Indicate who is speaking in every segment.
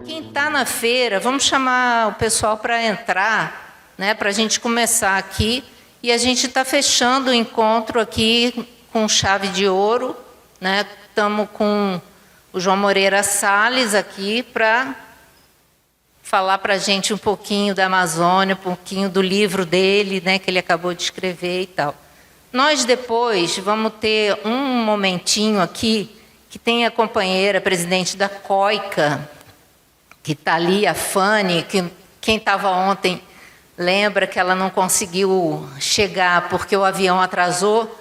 Speaker 1: Quem está na feira, vamos chamar o pessoal para entrar, né, para a gente começar aqui. E a gente está fechando o encontro aqui com chave de ouro, né? Estamos com o João Moreira Salles aqui para falar para a gente um pouquinho da Amazônia, um pouquinho do livro dele, né, que ele acabou de escrever e tal. Nós depois vamos ter um momentinho aqui que tem a companheira presidente da COICA, que está ali, a Fanny, que quem estava ontem lembra que ela não conseguiu chegar porque o avião atrasou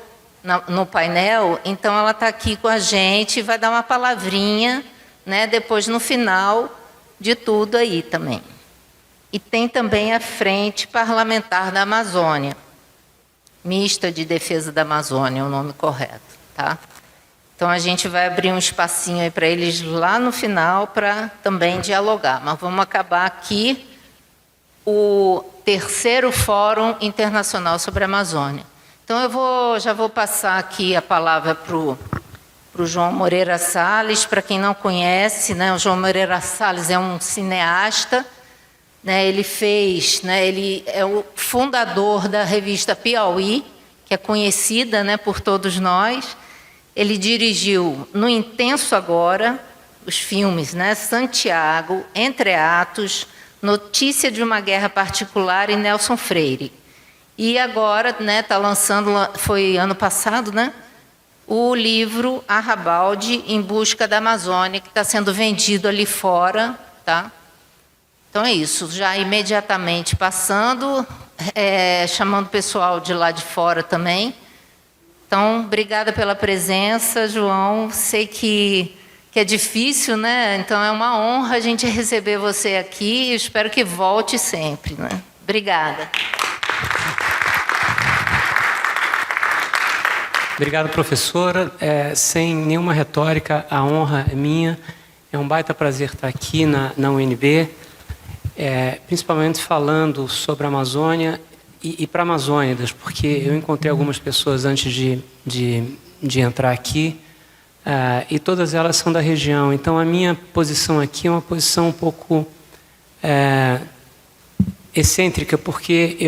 Speaker 1: no painel, então ela está aqui com a gente e vai dar uma palavrinha, né, depois no final de tudo aí também. E tem também a Frente Parlamentar da Amazônia, Mista de Defesa da Amazônia, é o nome correto, tá? Então a gente vai abrir um espacinho aí para eles lá no final para também dialogar, mas vamos acabar aqui o terceiro Fórum Internacional sobre a Amazônia. Então já vou passar aqui a palavra para o João Moreira Salles. Para quem não conhece, né, o João Moreira Salles é um cineasta, né, ele é o fundador da revista Piauí, que é conhecida, né, por todos nós. Ele dirigiu No Intenso Agora, os filmes, né, Santiago, Entre Atos, Notícia de uma Guerra Particular e Nelson Freire. E agora, né, está lançando, foi ano passado, né, o livro Arrabalde em Busca da Amazônia, que está sendo vendido ali fora, tá? Então é isso, já imediatamente passando, chamando o pessoal de lá de fora também. Então, obrigada pela presença, João. Sei que é difícil, né? Então é uma honra a gente receber você aqui e espero que volte sempre, né? Obrigada.
Speaker 2: Obrigado, professora. Sem nenhuma retórica, a honra é minha. É um baita prazer estar aqui na UNB, principalmente falando sobre a Amazônia e para amazônidas, porque eu encontrei algumas pessoas antes de entrar aqui, e todas elas são da região. Então, a minha posição aqui é uma posição um pouco excêntrica, porque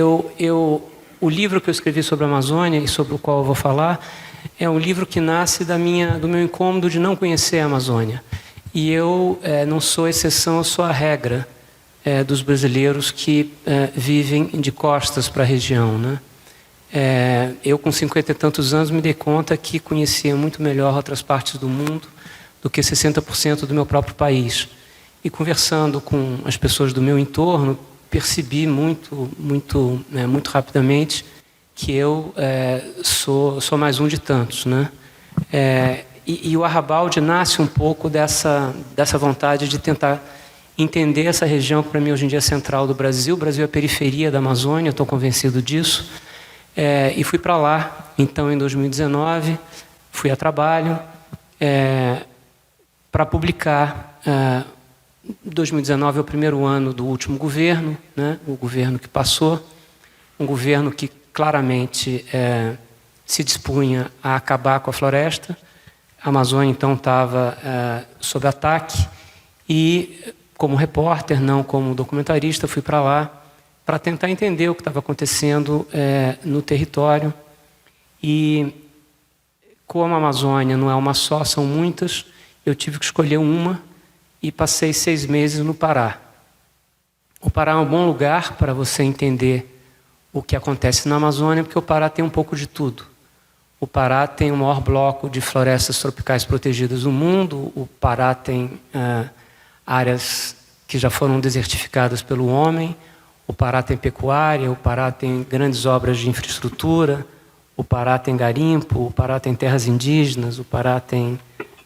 Speaker 2: o livro que eu escrevi sobre a Amazônia e sobre o qual eu vou falar é um livro que nasce do meu incômodo de não conhecer a Amazônia. E eu não sou exceção, eu sou a regra dos brasileiros que vivem de costas para a região, né? Eu, com 50 e tantos anos, me dei conta que conhecia muito melhor outras partes do mundo do que 60% do meu próprio país. E conversando com as pessoas do meu entorno, percebi muito rapidamente que eu sou mais um de tantos, né? E o Arrabalde nasce um pouco dessa vontade de tentar entender essa região que para mim hoje em dia é central do Brasil. O Brasil é a periferia da Amazônia, eu estou convencido disso. E fui para lá, então, em 2019, fui a trabalho para publicar. 2019 é o primeiro ano do último governo, né? O governo que passou, um governo que claramente se dispunha a acabar com a floresta. A Amazônia, então, estava sob ataque e, como repórter, não como documentarista, fui para lá para tentar entender o que estava acontecendo no território. E, como a Amazônia não é uma só, são muitas, eu tive que escolher uma e passei 6 meses no Pará. O Pará é um bom lugar para você entender o que acontece na Amazônia, porque o Pará tem um pouco de tudo. O Pará tem o maior bloco de florestas tropicais protegidas do mundo, o Pará tem áreas que já foram desertificadas pelo homem, o Pará tem pecuária, o Pará tem grandes obras de infraestrutura, o Pará tem garimpo, o Pará tem terras indígenas, o Pará tem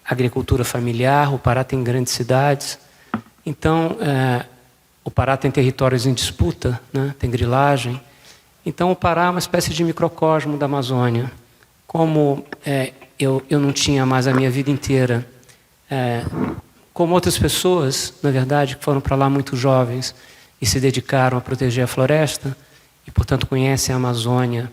Speaker 2: agricultura familiar, o Pará tem grandes cidades. Então, o Pará tem territórios em disputa, né? Tem grilagem. Então, o Pará é uma espécie de microcosmo da Amazônia. Como eu não tinha mais a minha vida inteira, como outras pessoas, na verdade, que foram para lá muito jovens e se dedicaram a proteger a floresta, e, portanto, conhecem a Amazônia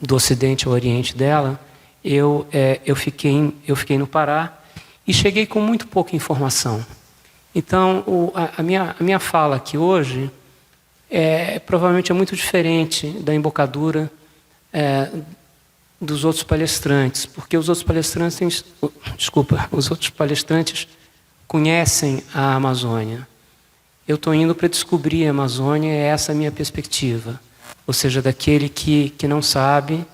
Speaker 2: do ocidente ao oriente dela, eu fiquei no Pará e cheguei com muito pouca informação. Então, a minha fala aqui hoje provavelmente é muito diferente da embocadura dos outros palestrantes, porque os outros palestrantes conhecem a Amazônia. Eu estou indo para descobrir a Amazônia, é essa a minha perspectiva. Ou seja, daquele que não sabe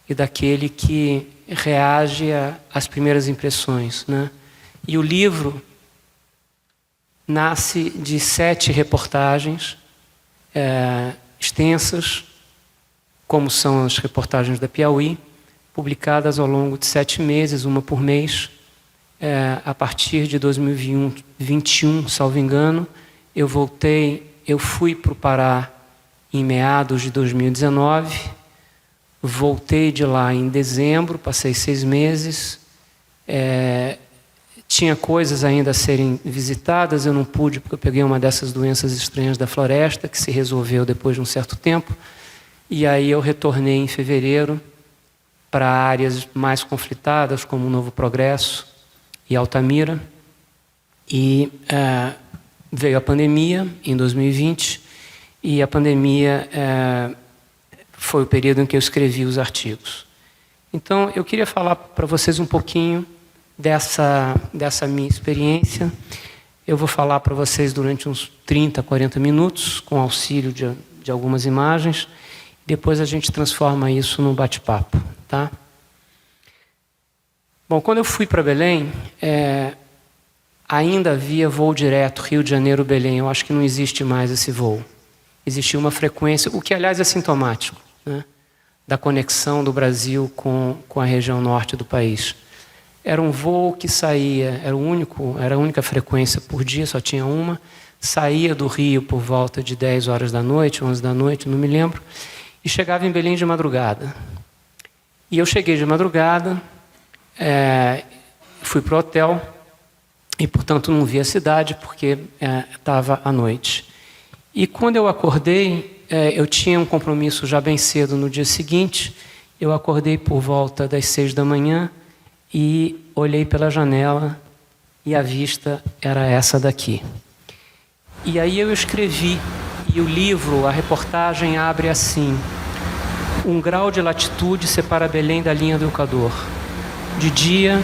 Speaker 2: e daquele que reage às primeiras impressões, né? E o livro nasce de 7 reportagens extensas, como são as reportagens da Piauí, publicadas ao longo de 7 meses, uma por mês, a partir de 2021, salvo engano. Eu fui para o Pará em meados de 2019, voltei de lá em dezembro, passei 6 meses, tinha coisas ainda a serem visitadas, eu não pude porque eu peguei uma dessas doenças estranhas da floresta, que se resolveu depois de um certo tempo, e aí eu retornei em fevereiro para áreas mais conflitadas, como Novo Progresso e Altamira, e veio a pandemia em 2020, e a pandemia foi o período em que eu escrevi os artigos. Então, eu queria falar para vocês um pouquinho dessa minha experiência. Eu vou falar para vocês durante uns 30, 40 minutos, com auxílio de algumas imagens. Depois a gente transforma isso num bate-papo, tá? Bom, quando eu fui para Belém, ainda havia voo direto Rio de Janeiro-Belém. Eu acho que não existe mais esse voo. Existia uma frequência, o que, aliás, é sintomático, né, da conexão do Brasil com a região norte do país. Era um voo que saía, era a única frequência por dia, só tinha uma, saía do Rio por volta de 10 horas da noite, 11 da noite, não me lembro, e chegava em Belém de madrugada. E eu cheguei de madrugada, fui para o hotel, e, portanto, não vi a cidade, porque estava à noite. E quando eu acordei, eu tinha um compromisso já bem cedo no dia seguinte, eu acordei por volta das 6 da manhã, e olhei pela janela e a vista era essa daqui. E aí eu escrevi, e o livro, a reportagem abre assim: 1 grau de latitude separa Belém da linha do Equador. De dia,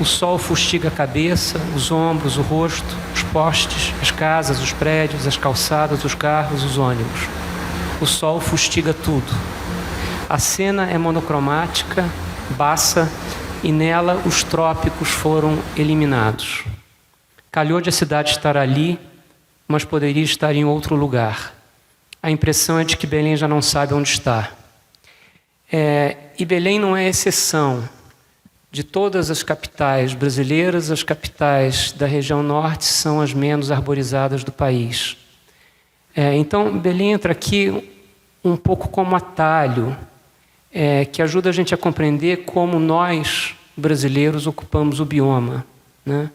Speaker 2: o sol fustiga a cabeça, os ombros, o rosto, os postes, as casas, os prédios, as calçadas, os carros, os ônibus. O sol fustiga tudo. A cena é monocromática, baça, e nela os trópicos foram eliminados. Calhou de a cidade estar ali, mas poderia estar em outro lugar. A impressão é de que Belém já não sabe onde está. E Belém não é exceção. De todas as capitais brasileiras, as capitais da região norte são as menos arborizadas do país. Então, Belém entra aqui um pouco como atalho, que ajuda a gente a compreender como nós, brasileiros, ocupamos o bioma, né?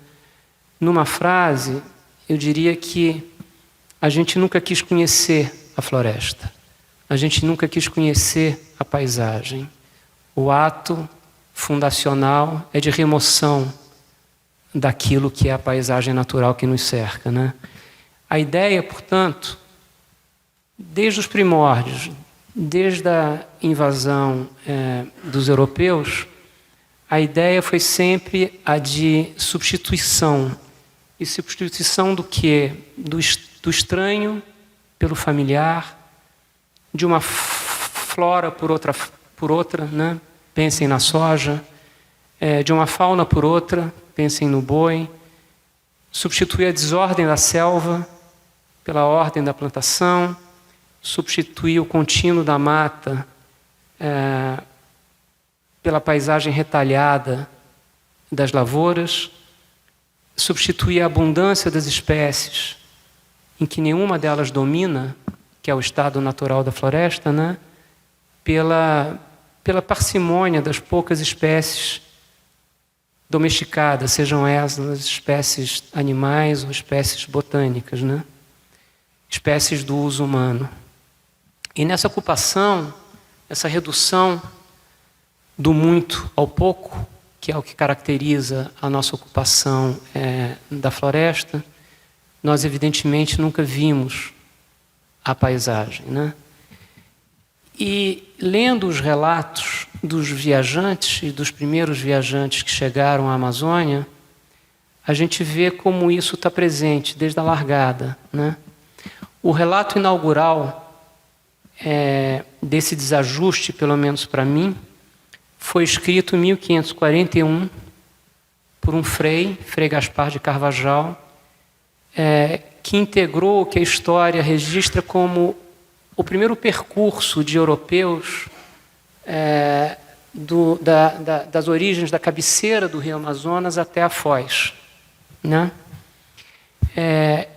Speaker 2: Numa frase, eu diria que a gente nunca quis conhecer a floresta, a gente nunca quis conhecer a paisagem. O ato fundacional é de remoção daquilo que é a paisagem natural que nos cerca, né? A ideia, portanto, desde os primórdios, desde a invasão dos europeus, a ideia foi sempre a de substituição. E substituição do quê? Do estranho pelo familiar, de uma flora por outra, né? Pensem na soja, de uma fauna por outra, pensem no boi, substituir a desordem da selva pela ordem da plantação, substituir o contínuo da mata pela paisagem retalhada das lavouras, substituir a abundância das espécies, em que nenhuma delas domina, que é o estado natural da floresta, né? pela parcimônia das poucas espécies domesticadas, sejam elas espécies animais ou espécies botânicas, né? Espécies do uso humano. E nessa ocupação, essa redução, do muito ao pouco, que é o que caracteriza a nossa ocupação da floresta, nós evidentemente nunca vimos a paisagem, né? E lendo os relatos dos viajantes e dos primeiros viajantes que chegaram à Amazônia, a gente vê como isso está presente desde a largada, né? O relato inaugural desse desajuste, pelo menos para mim, foi escrito em 1541 por um Frei Gaspar de Carvajal, que integrou o que a história registra como o primeiro percurso de europeus das origens da cabeceira do rio Amazonas até a Foz, né?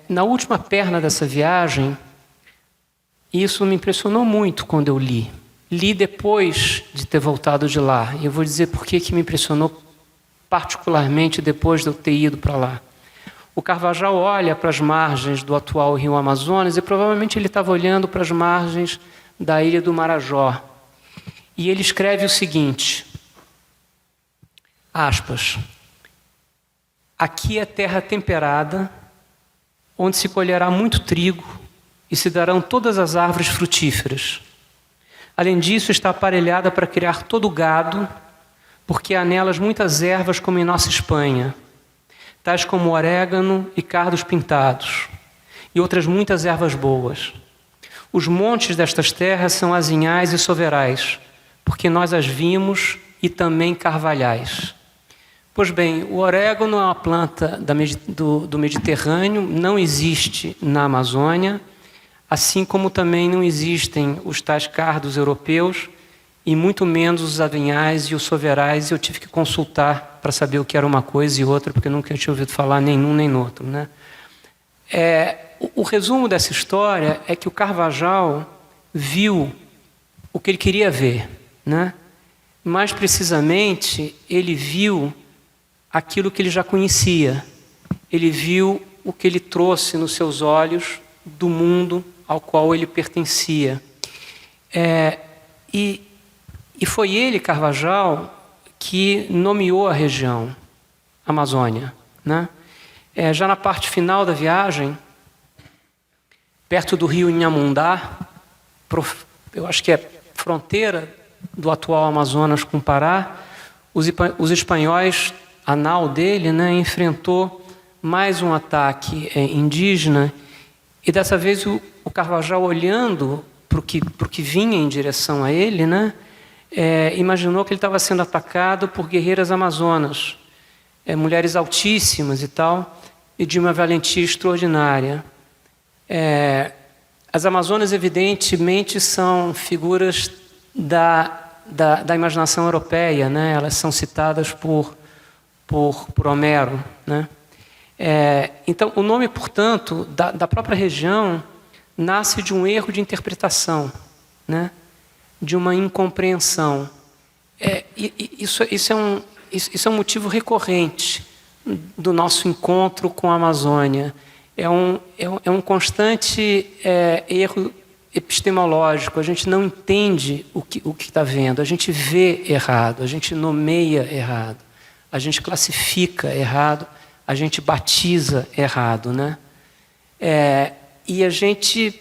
Speaker 2: Na última perna dessa viagem, isso me impressionou muito quando eu li. Li depois de ter voltado de lá. E eu vou dizer por que me impressionou particularmente depois de eu ter ido para lá. O Carvajal olha para as margens do atual rio Amazonas e provavelmente ele estava olhando para as margens da ilha do Marajó. E ele escreve o seguinte, aspas, aqui é terra temperada, onde se colherá muito trigo e se darão todas as árvores frutíferas. Além disso, está aparelhada para criar todo o gado, porque há nelas muitas ervas como em nossa Espanha, tais como orégano e cardos pintados, e outras muitas ervas boas. Os montes destas terras são azinhais e soverais, porque nós as vimos, e também carvalhais. Pois bem, o orégano é uma planta do Mediterrâneo, não existe na Amazônia, assim como também não existem os tais cardos europeus, e muito menos os avinhais e os soverais. Eu tive que consultar para saber o que era uma coisa e outra, porque eu nunca tinha ouvido falar nem num nem no outro, né? O resumo dessa história é que o Carvajal viu o que ele queria ver, né? Mais precisamente, ele viu aquilo que ele já conhecia. Ele viu o que ele trouxe nos seus olhos do mundo ao qual ele pertencia. E foi ele, Carvajal, que nomeou a região Amazônia, né? Já na parte final da viagem, perto do rio Inhamundá, eu acho que é fronteira do atual Amazonas com o Pará, os espanhóis, a nau dele, né, enfrentou mais um ataque indígena, e dessa vez o Carvajal, olhando para o que vinha em direção a ele, né, imaginou que ele estava sendo atacado por guerreiras amazonas, mulheres altíssimas e tal, e de uma valentia extraordinária. As Amazonas, evidentemente, são figuras da imaginação europeia, né? Elas são citadas por Homero, né? Então, o nome, portanto, da própria região nasce de um erro de interpretação, né? De uma incompreensão. Isso é um motivo recorrente do nosso encontro com a Amazônia. É um constante erro epistemológico. A gente não entende o que está vendo, a gente vê errado, a gente nomeia errado, a gente classifica errado, a gente batiza errado, né? E a gente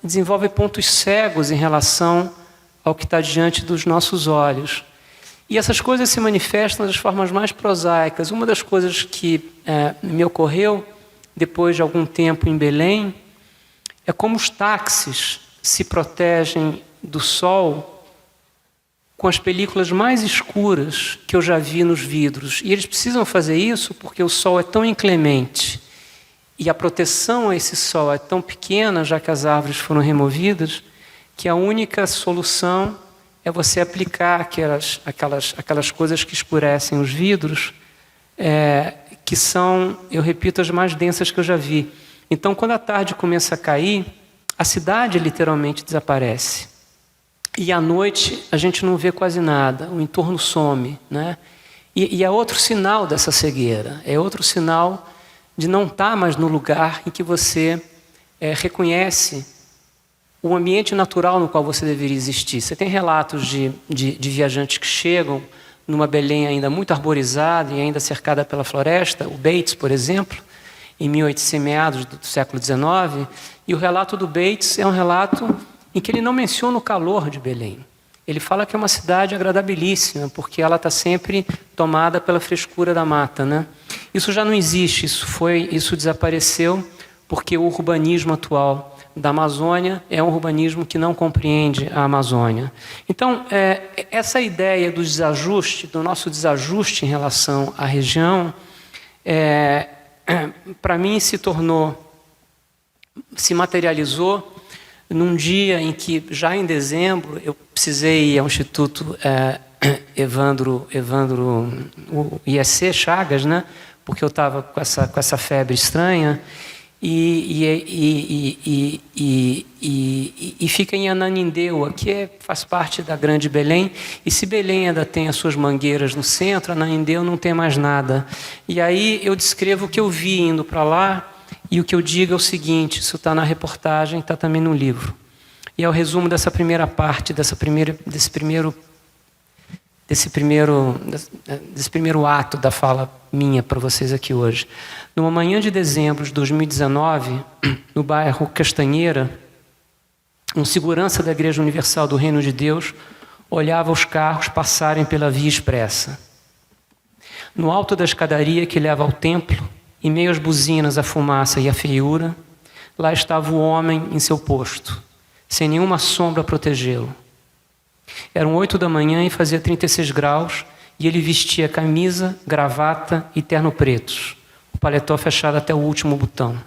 Speaker 2: desenvolve pontos cegos em relação ao que está diante dos nossos olhos. E essas coisas se manifestam das formas mais prosaicas. Uma das coisas que me ocorreu depois de algum tempo em Belém é como os táxis se protegem do sol com as películas mais escuras que eu já vi nos vidros. E eles precisam fazer isso porque o sol é tão inclemente e a proteção a esse sol é tão pequena, já que as árvores foram removidas, que a única solução é você aplicar aquelas coisas que escurecem os vidros, que são, eu repito, as mais densas que eu já vi. Então, quando a tarde começa a cair, a cidade literalmente desaparece. E à noite a gente não vê quase nada, o entorno some, né? E é outro sinal dessa cegueira, é outro sinal de não estar mais no lugar em que você reconhece o ambiente natural no qual você deveria existir. Você tem relatos de viajantes que chegam numa Belém ainda muito arborizada e ainda cercada pela floresta, o Bates, por exemplo, em meados do século XIX, e o relato do Bates é um relato em que ele não menciona o calor de Belém. Ele fala que é uma cidade agradabilíssima, porque ela está sempre tomada pela frescura da mata, né? Isso já não existe, isso desapareceu, porque o urbanismo atual da Amazônia é um urbanismo que não compreende a Amazônia. Então, essa ideia do desajuste, do nosso desajuste em relação à região, para mim se materializou num dia em que, já em dezembro, eu precisei ir ao Instituto Evandro o IEC Chagas, né? Porque eu estava com essa febre estranha, e fica em Ananindeua, que faz parte da Grande Belém, e se Belém ainda tem as suas mangueiras no centro, Ananindeua não tem mais nada. E aí eu descrevo o que eu vi indo para lá, e o que eu digo é o seguinte, isso está na reportagem, está também no livro. E é o resumo dessa primeira parte, desse primeiro ato da fala minha para vocês aqui hoje. Numa manhã de dezembro de 2019, no bairro Castanheira, um segurança da Igreja Universal do Reino de Deus olhava os carros passarem pela via expressa. No alto da escadaria que leva ao templo, em meio às buzinas, a fumaça e a feiura, lá estava o homem em seu posto, sem nenhuma sombra a protegê-lo. Eram 8 da manhã e fazia 36 graus, e ele vestia camisa, gravata e terno pretos, o paletó fechado até o último botão.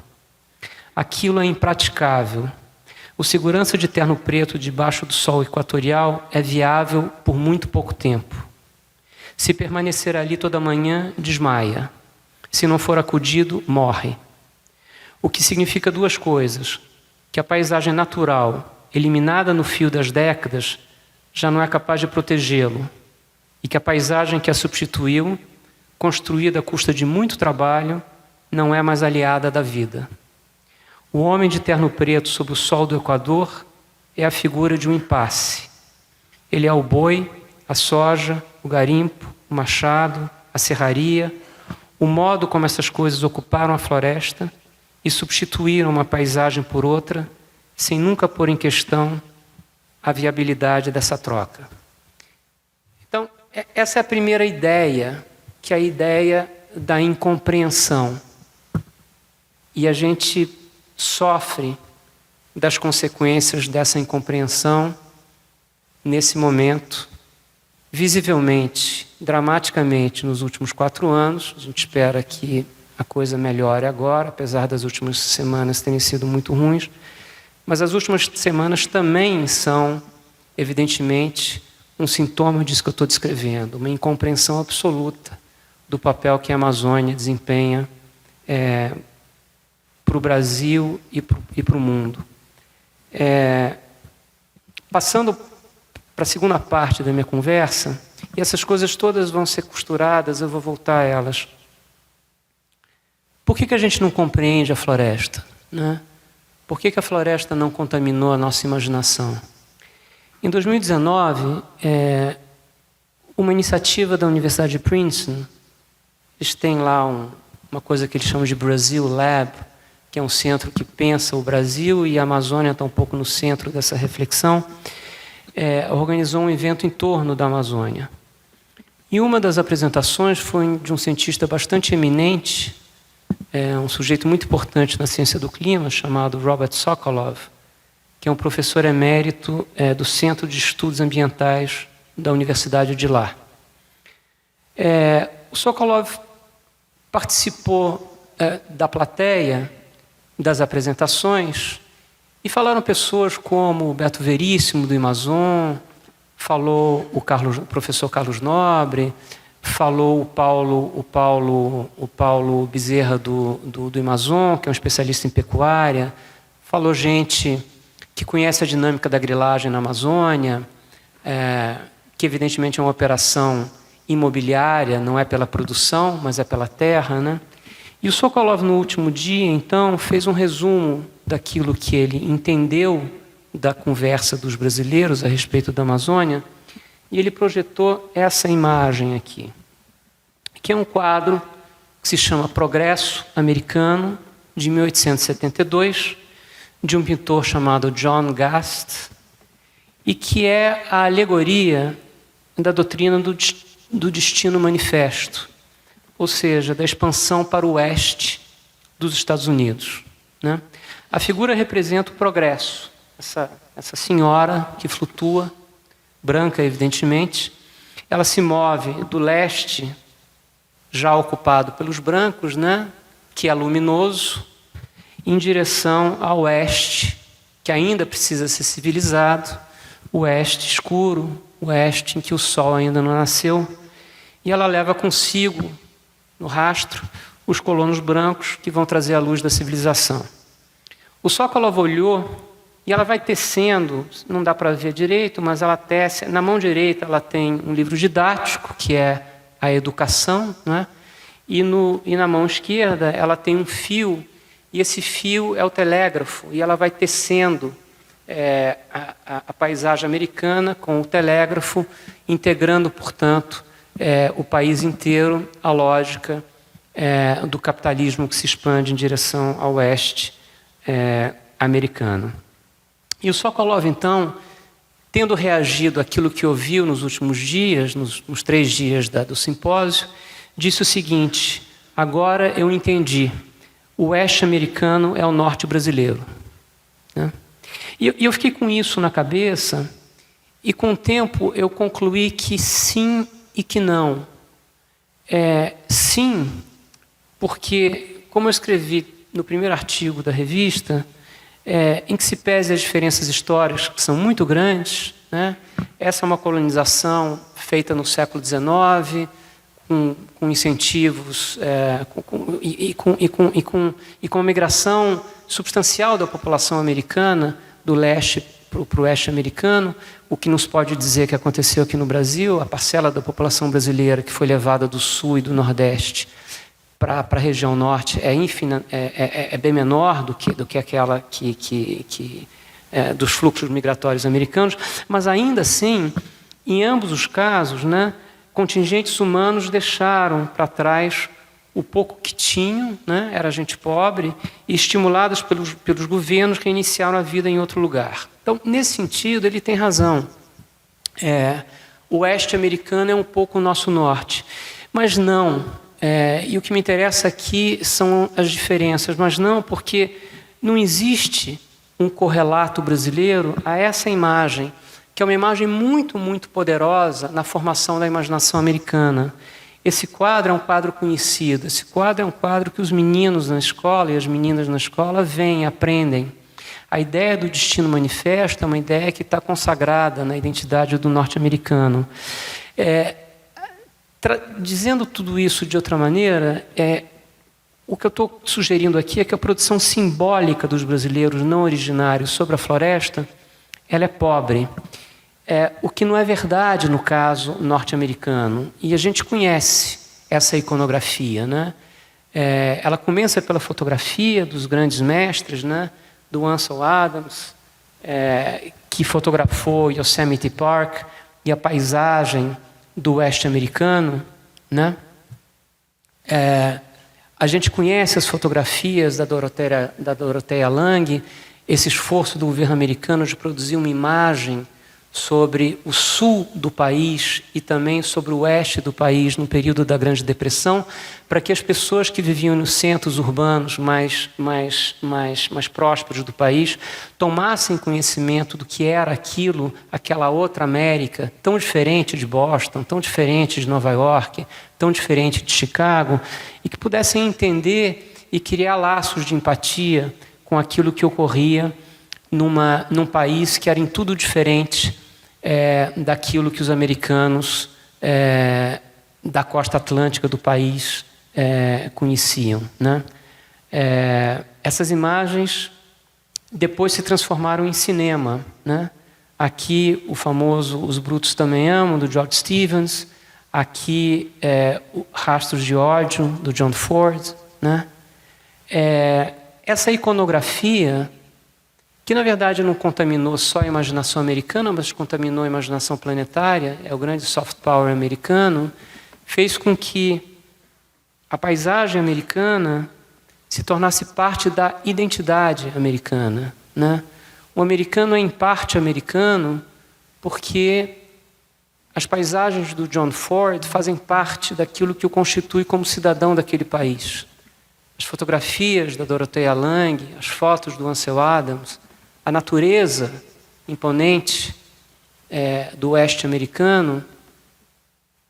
Speaker 2: Aquilo é impraticável. O segurança de terno preto debaixo do sol equatorial é viável por muito pouco tempo. Se permanecer ali toda manhã, desmaia. Se não for acudido, morre. O que significa duas coisas: que a paisagem natural, eliminada no fio das décadas, já não é capaz de protegê-lo, e que a paisagem que a substituiu, construída à custa de muito trabalho, não é mais aliada da vida. O homem de terno preto sob o sol do Equador é a figura de um impasse. Ele é o boi, a soja, o garimpo, o machado, a serraria, o modo como essas coisas ocuparam a floresta e substituíram uma paisagem por outra, sem nunca pôr em questão a viabilidade dessa troca. Então, essa é a primeira ideia, que é a ideia da incompreensão. E a gente sofre das consequências dessa incompreensão nesse momento, visivelmente, dramaticamente, nos últimos 4 anos. A gente espera que a coisa melhore agora, apesar das últimas semanas terem sido muito ruins. Mas as últimas semanas também são, evidentemente, um sintoma disso que eu estou descrevendo, uma incompreensão absoluta do papel que a Amazônia desempenha para o Brasil e para o mundo. Passando para a segunda parte da minha conversa, e essas coisas todas vão ser costuradas, eu vou voltar a elas. Por que a gente não compreende a floresta, né? Por que a floresta não contaminou a nossa imaginação? Em 2019, uma iniciativa da Universidade de Princeton, eles têm lá uma coisa que eles chamam de Brazil Lab, que é um centro que pensa o Brasil, e a Amazônia está um pouco no centro dessa reflexão, organizou um evento em torno da Amazônia. E uma das apresentações foi de um cientista bastante eminente, um sujeito muito importante na ciência do clima, chamado Robert Sokolov, que é um professor emérito do Centro de Estudos Ambientais da Universidade de lá. O Sokolov participou da plateia das apresentações e falaram pessoas como o Beto Veríssimo, do Amazon, falou o professor Carlos Nobre, falou o Paulo Bezerra do Amazon, que é um especialista em pecuária, falou gente que conhece a dinâmica da grilagem na Amazônia, que evidentemente é uma operação imobiliária, não é pela produção, mas é pela terra, né? E o Sokolov, no último dia, então, fez um resumo daquilo que ele entendeu da conversa dos brasileiros a respeito da Amazônia, e ele projetou essa imagem aqui, que é um quadro que se chama Progresso Americano, de 1872, de um pintor chamado John Gast, e que é a alegoria da doutrina do destino manifesto, ou seja, da expansão para o oeste dos Estados Unidos, né? A figura representa o progresso, essa senhora que flutua, branca evidentemente, ela se move do leste, já ocupado pelos brancos, né, que é luminoso, em direção ao oeste, que ainda precisa ser civilizado, o oeste escuro, o oeste em que o sol ainda não nasceu, e ela leva consigo, no rastro, os colonos brancos que vão trazer a luz da civilização. O Sokolov olhou e ela vai tecendo, não dá para ver direito, mas ela tece. Na mão direita ela tem um livro didático, que é a educação, né? E na mão esquerda ela tem um fio, e esse fio é o telégrafo, e ela vai tecendo a paisagem americana com o telégrafo, integrando, portanto, o país inteiro à lógica do capitalismo que se expande em direção ao oeste americano. E o Sokolov, então, tendo reagido àquilo que ouviu nos últimos dias, nos 3 dias do simpósio, disse o seguinte: agora eu entendi, o oeste americano é o norte brasileiro, né? E eu fiquei com isso na cabeça, e com o tempo eu concluí que sim e que não. Sim, porque, como eu escrevi no primeiro artigo da revista, em que se pese as diferenças históricas, que são muito grandes, né? Essa é uma colonização feita no século XIX, com incentivos e com uma migração substancial da população americana do leste para o oeste americano, o que nos pode dizer que aconteceu aqui no Brasil, a parcela da população brasileira que foi levada do sul e do nordeste para a região norte é bem menor do que aquela dos fluxos migratórios americanos, mas ainda assim, em ambos os casos, né, contingentes humanos deixaram para trás o pouco que tinham, né, era gente pobre, e estimulados pelos governos que iniciaram a vida em outro lugar. Então, nesse sentido, ele tem razão. O oeste americano é um pouco o nosso norte, mas não. E o que me interessa aqui são as diferenças, mas não porque não existe um correlato brasileiro a essa imagem, que é uma imagem muito, muito poderosa na formação da imaginação americana. Esse quadro é um quadro conhecido, esse quadro é um quadro que os meninos na escola e as meninas na escola veem, aprendem. A ideia do destino manifesto é uma ideia que está consagrada na identidade do norte-americano. Dizendo tudo isso de outra maneira, o que eu estou sugerindo aqui é que a produção simbólica dos brasileiros não originários sobre a floresta, ela é pobre. O que não é verdade no caso norte-americano. E a gente conhece essa iconografia, né? Ela começa pela fotografia dos grandes mestres, né? Do Ansel Adams, que fotografou Yosemite Park e a paisagem do oeste americano, né? A gente conhece as fotografias da Dorothea Lange, esse esforço do governo americano de produzir uma imagem sobre o sul do país e também sobre o oeste do país no período da Grande Depressão, para que as pessoas que viviam nos centros urbanos mais prósperos do país tomassem conhecimento do que era aquela outra América, tão diferente de Boston, tão diferente de Nova York, tão diferente de Chicago, e que pudessem entender e criar laços de empatia com aquilo que ocorria num país que era em tudo diferente daquilo que os americanos da costa atlântica do país conheciam, né? Essas imagens depois se transformaram em cinema, né? Aqui o famoso Os Brutos Também Amam, do George Stevens, aqui Rastros de Ódio, do John Ford, né? Essa iconografia que na verdade não contaminou só a imaginação americana, mas contaminou a imaginação planetária, é o grande soft power americano, fez com que a paisagem americana se tornasse parte da identidade americana, né? O americano é em parte americano porque as paisagens do John Ford fazem parte daquilo que o constitui como cidadão daquele país. As fotografias da Dorothea Lange, as fotos do Ansel Adams, a natureza imponente do oeste americano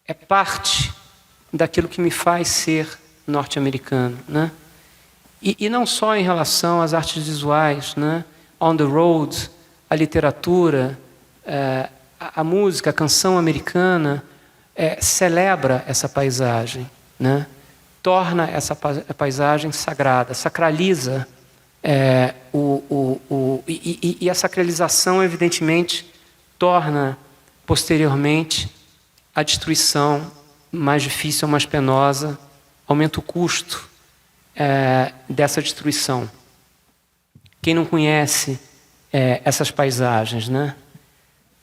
Speaker 2: é parte daquilo que me faz ser norte-americano, né? E não só em relação às artes visuais, né? On the road, a literatura, a música, a canção americana celebra essa paisagem, né? Torna essa paisagem sagrada, sacraliza e a sacralização, evidentemente, torna posteriormente a destruição mais difícil, mais penosa, aumenta o custo dessa destruição. Quem não conhece essas paisagens, né?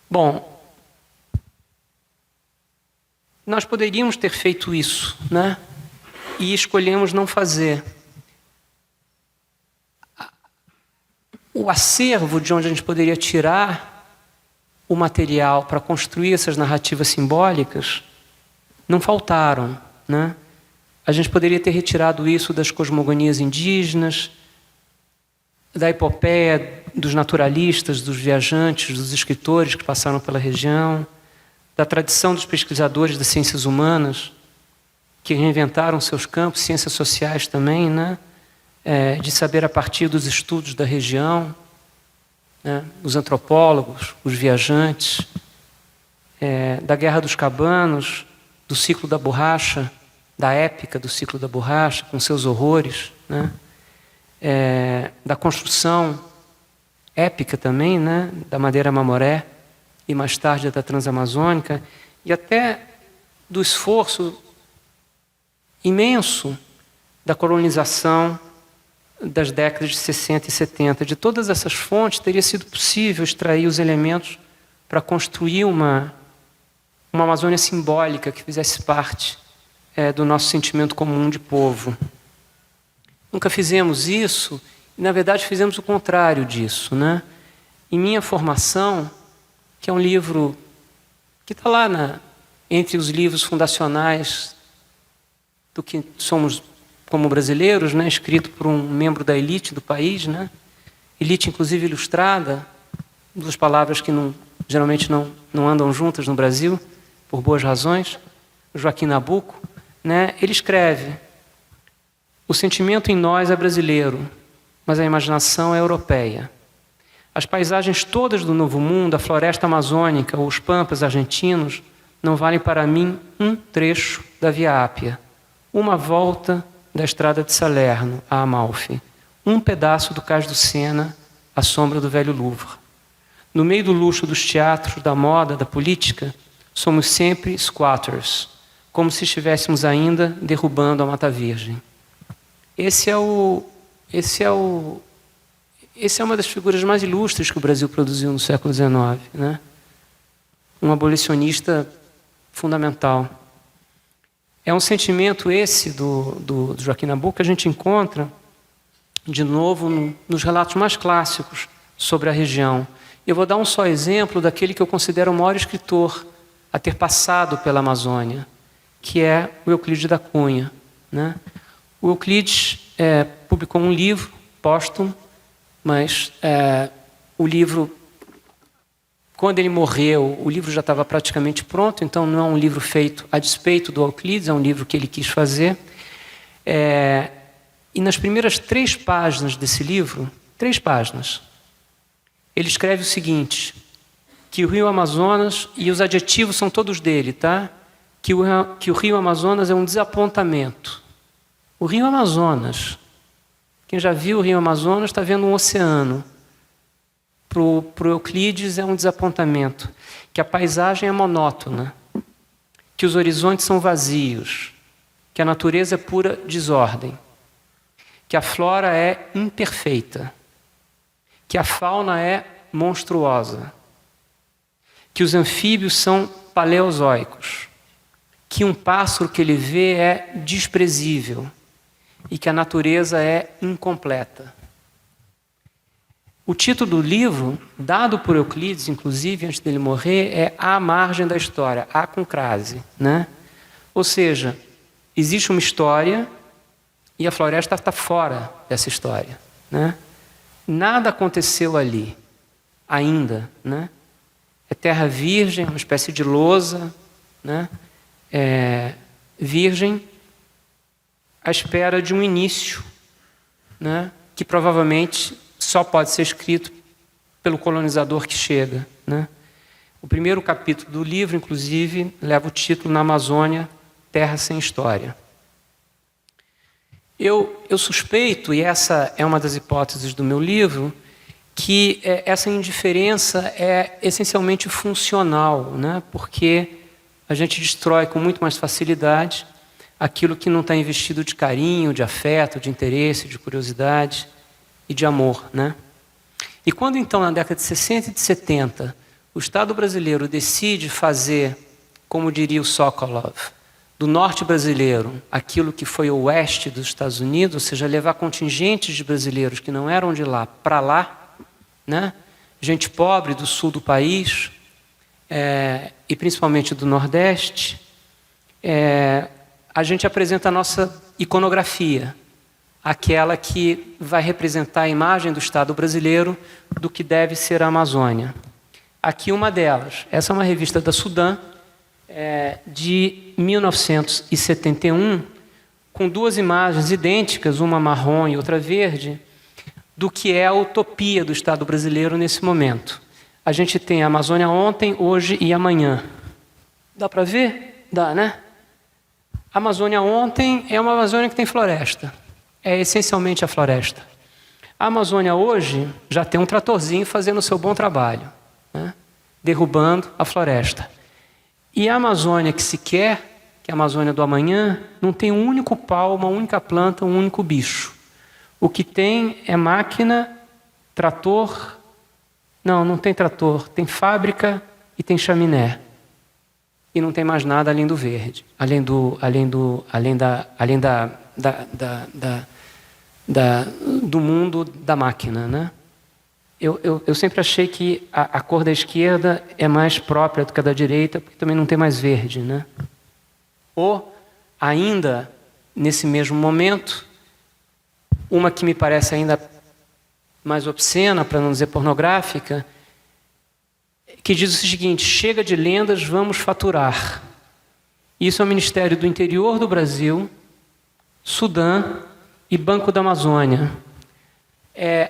Speaker 2: Bom, nós poderíamos ter feito isso, né? E escolhemos não fazer. O acervo de onde a gente poderia tirar o material para construir essas narrativas simbólicas não faltaram, né? A gente poderia ter retirado isso das cosmogonias indígenas, da epopeia dos naturalistas, dos viajantes, dos escritores que passaram pela região, da tradição dos pesquisadores das ciências humanas, que reinventaram seus campos, ciências sociais também, né? De saber a partir dos estudos da região, né? Os antropólogos, os viajantes, da Guerra dos Cabanos, do ciclo da borracha, da épica do ciclo da borracha, com seus horrores, né? Da construção épica também, né? Da Madeira Mamoré e mais tarde da Transamazônica, e até do esforço imenso da colonização das décadas de 60 e 70. De todas essas fontes, teria sido possível extrair os elementos para construir uma Amazônia simbólica que fizesse parte do nosso sentimento comum de povo. Nunca fizemos isso, e na verdade fizemos o contrário disso, né? Em Minha Formação, que é um livro que está lá entre os livros fundacionais do que somos como brasileiros, né? Escrito por um membro da elite do país, né? Elite inclusive ilustrada, duas palavras que geralmente não andam juntas no Brasil, por boas razões, Joaquim Nabuco, né? Ele escreve: o sentimento em nós é brasileiro, mas a imaginação é europeia. As paisagens todas do Novo Mundo, a floresta amazônica ou os pampas argentinos, não valem para mim um trecho da Via Ápia, uma volta da estrada de Salerno a Amalfi, um pedaço do Cais do Sena à sombra do velho Louvre. No meio do luxo dos teatros, da moda, da política, somos sempre squatters, como se estivéssemos ainda derrubando a Mata Virgem. Essa é uma das figuras mais ilustres que o Brasil produziu no século XIX, né? Um abolicionista fundamental. É um sentimento esse do Joaquim Nabuco que a gente encontra, de novo, nos relatos mais clássicos sobre a região. Eu vou dar um só exemplo daquele que eu considero o maior escritor a ter passado pela Amazônia, que é o Euclides da Cunha, né? O Euclides publicou um livro póstumo, mas o livro, quando ele morreu, o livro já estava praticamente pronto, então não é um livro feito a despeito do Euclides, é um livro que ele quis fazer. E nas primeiras 3 páginas desse livro, 3 páginas, ele escreve o seguinte: que o Rio Amazonas, e os adjetivos são todos dele, tá? Que o Rio Amazonas é um desapontamento. O Rio Amazonas, quem já viu o Rio Amazonas está vendo um oceano. Para o Euclides é um desapontamento, que a paisagem é monótona, que os horizontes são vazios, que a natureza é pura desordem, que a flora é imperfeita, que que a fauna é monstruosa, que os anfíbios são paleozoicos, que um pássaro que ele vê é desprezível e que a natureza é incompleta. O título do livro, dado por Euclides, inclusive, antes dele morrer, é A Margem da História, A com crase, né? Ou seja, existe uma história e a floresta está fora dessa história, né? Nada aconteceu ali ainda, né? É terra virgem, uma espécie de lousa, né? Virgem, à espera de um início, né? Que provavelmente só pode ser escrito pelo colonizador que chega, né? O primeiro capítulo do livro, inclusive, leva o título Na Amazônia, Terra Sem História. Eu suspeito, e essa é uma das hipóteses do meu livro, que essa indiferença é essencialmente funcional, né? Porque a gente destrói com muito mais facilidade aquilo que não está investido de carinho, de afeto, de interesse, de curiosidade e de amor, né? E quando então, na década de 60 e de 70, o Estado brasileiro decide fazer, como diria o Sokolov, do norte brasileiro aquilo que foi o oeste dos Estados Unidos, ou seja, levar contingentes de brasileiros que não eram de lá para lá, né? Gente pobre do sul do país, e principalmente do Nordeste, a gente apresenta a nossa iconografia, aquela que vai representar a imagem do Estado brasileiro do que deve ser a Amazônia. Aqui uma delas, essa é uma revista da Sudã, de 1971, com duas imagens idênticas, uma marrom e outra verde, do que é a utopia do Estado brasileiro nesse momento. A gente tem a Amazônia ontem, hoje e amanhã. Dá para ver? Dá, né? A Amazônia ontem é uma Amazônia que tem floresta. É essencialmente a floresta. A Amazônia hoje já tem um tratorzinho fazendo o seu bom trabalho, né? Derrubando a floresta. E a Amazônia que se quer, que é a Amazônia do amanhã, não tem um único pau, uma única planta, um único bicho. O que tem é máquina, trator. Não tem trator. Tem fábrica e tem chaminé. E não tem mais nada além do verde, além do mundo da máquina, né? Eu sempre achei que a cor da esquerda é mais própria do que a da direita, porque também não tem mais verde, né? Ou, ainda, nesse mesmo momento, uma que me parece ainda mais obscena, para não dizer pornográfica, que diz o seguinte: chega de lendas, vamos faturar. Isso é o Ministério do Interior do Brasil, Sudã e Banco da Amazônia.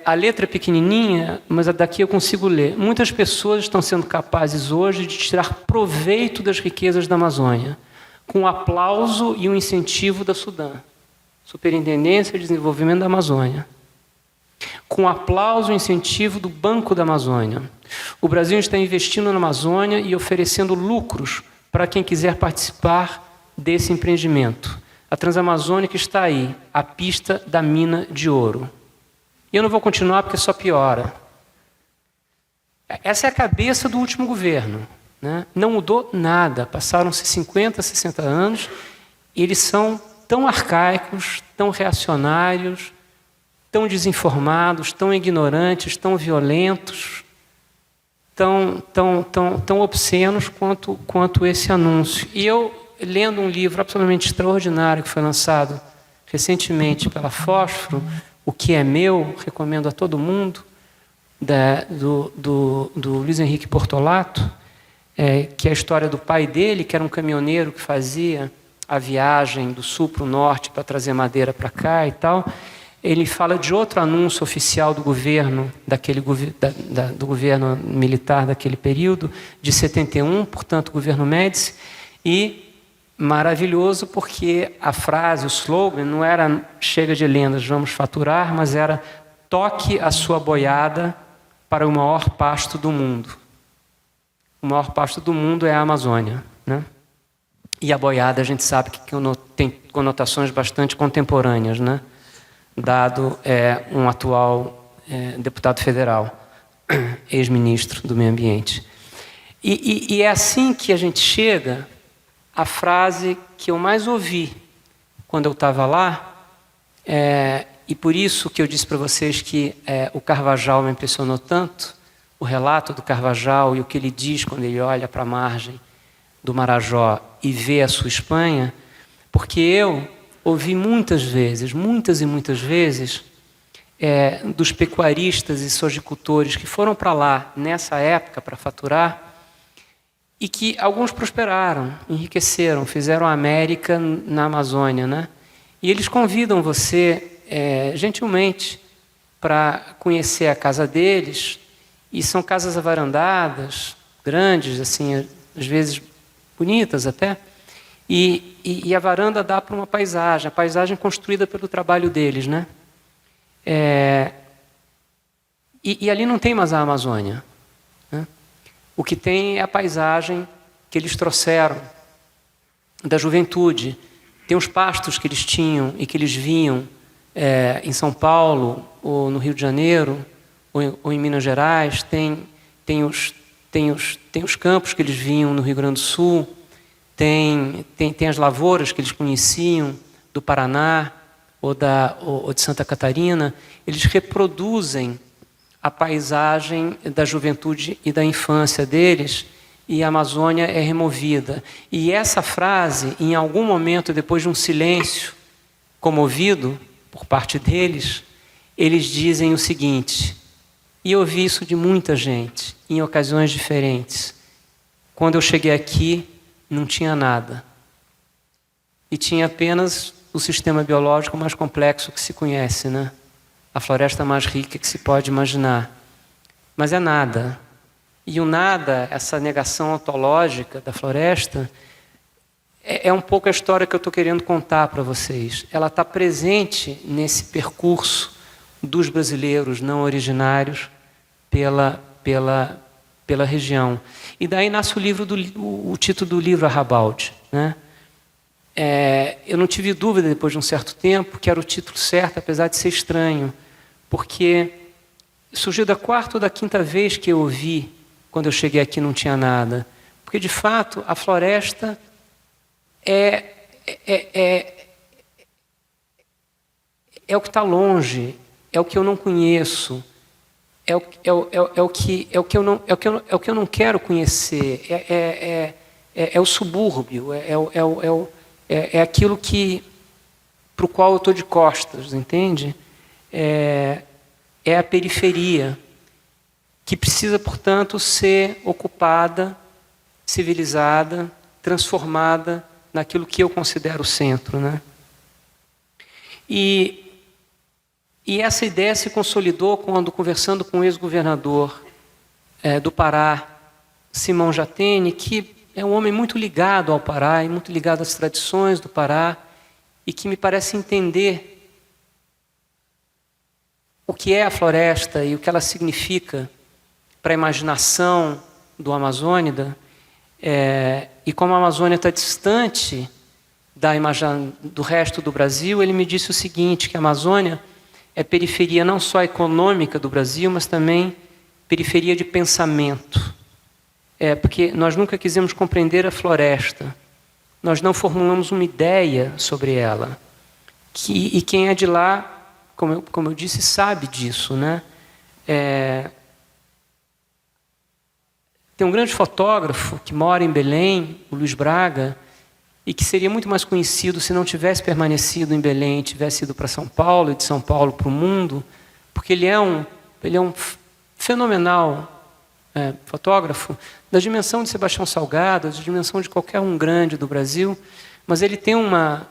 Speaker 2: A letra é pequenininha, mas daqui eu consigo ler. Muitas pessoas estão sendo capazes hoje de tirar proveito das riquezas da Amazônia, com o aplauso e o incentivo da Sudã, Superintendência de Desenvolvimento da Amazônia, com o aplauso e incentivo do Banco da Amazônia. O Brasil está investindo na Amazônia e oferecendo lucros para quem quiser participar desse empreendimento. A Transamazônica está aí, a pista da mina de ouro. E eu não vou continuar porque só piora. Essa é a cabeça do último governo, né? Não mudou nada. Passaram-se 50, 60 anos. Eles são tão arcaicos, tão reacionários, tão desinformados, tão ignorantes, tão violentos, tão obscenos quanto esse anúncio. E eu, lendo um livro absolutamente extraordinário que foi lançado recentemente pela Fósforo, O Que é Meu, recomendo a todo mundo, do Luiz Henrique Portolato, que é a história do pai dele, que era um caminhoneiro que fazia a viagem do sul para o norte para trazer madeira para cá e tal. Ele fala de outro anúncio oficial do governo, do governo militar daquele período, de 71, portanto, governo Médici, e maravilhoso porque a frase, o slogan, não era chega de lendas, vamos faturar, mas era toque a sua boiada para o maior pasto do mundo. O maior pasto do mundo é a Amazônia, né? E a boiada a gente sabe que tem conotações bastante contemporâneas, né? Dado um atual deputado federal. ex-ministro do Meio Ambiente. E é assim que a gente chega à frase que eu mais ouvi quando eu estava lá, e por isso que eu disse para vocês que o Carvajal me impressionou tanto, o relato do Carvajal e o que ele diz quando ele olha para a margem do Marajó e vê a sua Espanha, porque eu ouvi muitas vezes, muitas e muitas vezes, dos pecuaristas e sojicultores que foram para lá nessa época para faturar, e que alguns prosperaram, enriqueceram, fizeram a América na Amazônia, né? E eles convidam você, gentilmente, para conhecer a casa deles, e são casas avarandadas, grandes, assim, às vezes bonitas até, e a varanda dá para uma paisagem, a paisagem construída pelo trabalho deles, né? E ali não tem mais a Amazônia, né? O que tem é a paisagem que eles trouxeram da juventude. Tem os pastos que eles tinham e que eles vinham em São Paulo, ou no Rio de Janeiro, ou em Minas Gerais. Tem os campos que eles vinham no Rio Grande do Sul. Tem as lavouras que eles conheciam do Paraná ou de Santa Catarina. Eles reproduzem a paisagem da juventude e da infância deles, e a Amazônia é removida. E essa frase, em algum momento, depois de um silêncio comovido por parte deles, eles dizem o seguinte, e eu ouvi isso de muita gente, em ocasiões diferentes: quando eu cheguei aqui, não tinha nada. E tinha apenas o sistema biológico mais complexo que se conhece, né? A floresta mais rica que se pode imaginar. Mas é nada. E o nada, essa negação ontológica da floresta, é um pouco a história que eu estou querendo contar para vocês. Ela está presente nesse percurso dos brasileiros não originários pela região. E daí nasce o título do livro Arrabalde, né? Eu não tive dúvida, depois de um certo tempo, que era o título certo, apesar de ser estranho, porque surgiu da quarta ou da quinta vez que eu ouvi, quando eu cheguei aqui não tinha nada. Porque, de fato, a floresta é o que está longe, é o que eu não conheço, é o que eu não quero conhecer, é o subúrbio, é aquilo para o qual eu estou de costas, entende? É a periferia, que precisa, portanto, ser ocupada, civilizada, transformada naquilo que eu considero o centro, né? E essa ideia se consolidou quando, conversando com o ex-governador do Pará, Simão Jatene, que é um homem muito ligado ao Pará e muito ligado às tradições do Pará, e que me parece entender o que é a floresta e o que ela significa para a imaginação do amazônida, e como a Amazônia está distante do resto do Brasil, ele me disse o seguinte, que a Amazônia é periferia não só econômica do Brasil, mas também periferia de pensamento. Porque nós nunca quisemos compreender a floresta, nós não formulamos uma ideia sobre ela. E quem é de lá, como eu disse, sabe disso, né? Tem um grande fotógrafo que mora em Belém, o Luiz Braga, e que seria muito mais conhecido se não tivesse permanecido em Belém, tivesse ido para São Paulo e de São Paulo para o mundo, porque ele é um fenomenal fotógrafo da dimensão de Sebastião Salgado, da dimensão de qualquer um grande do Brasil, mas ele tem uma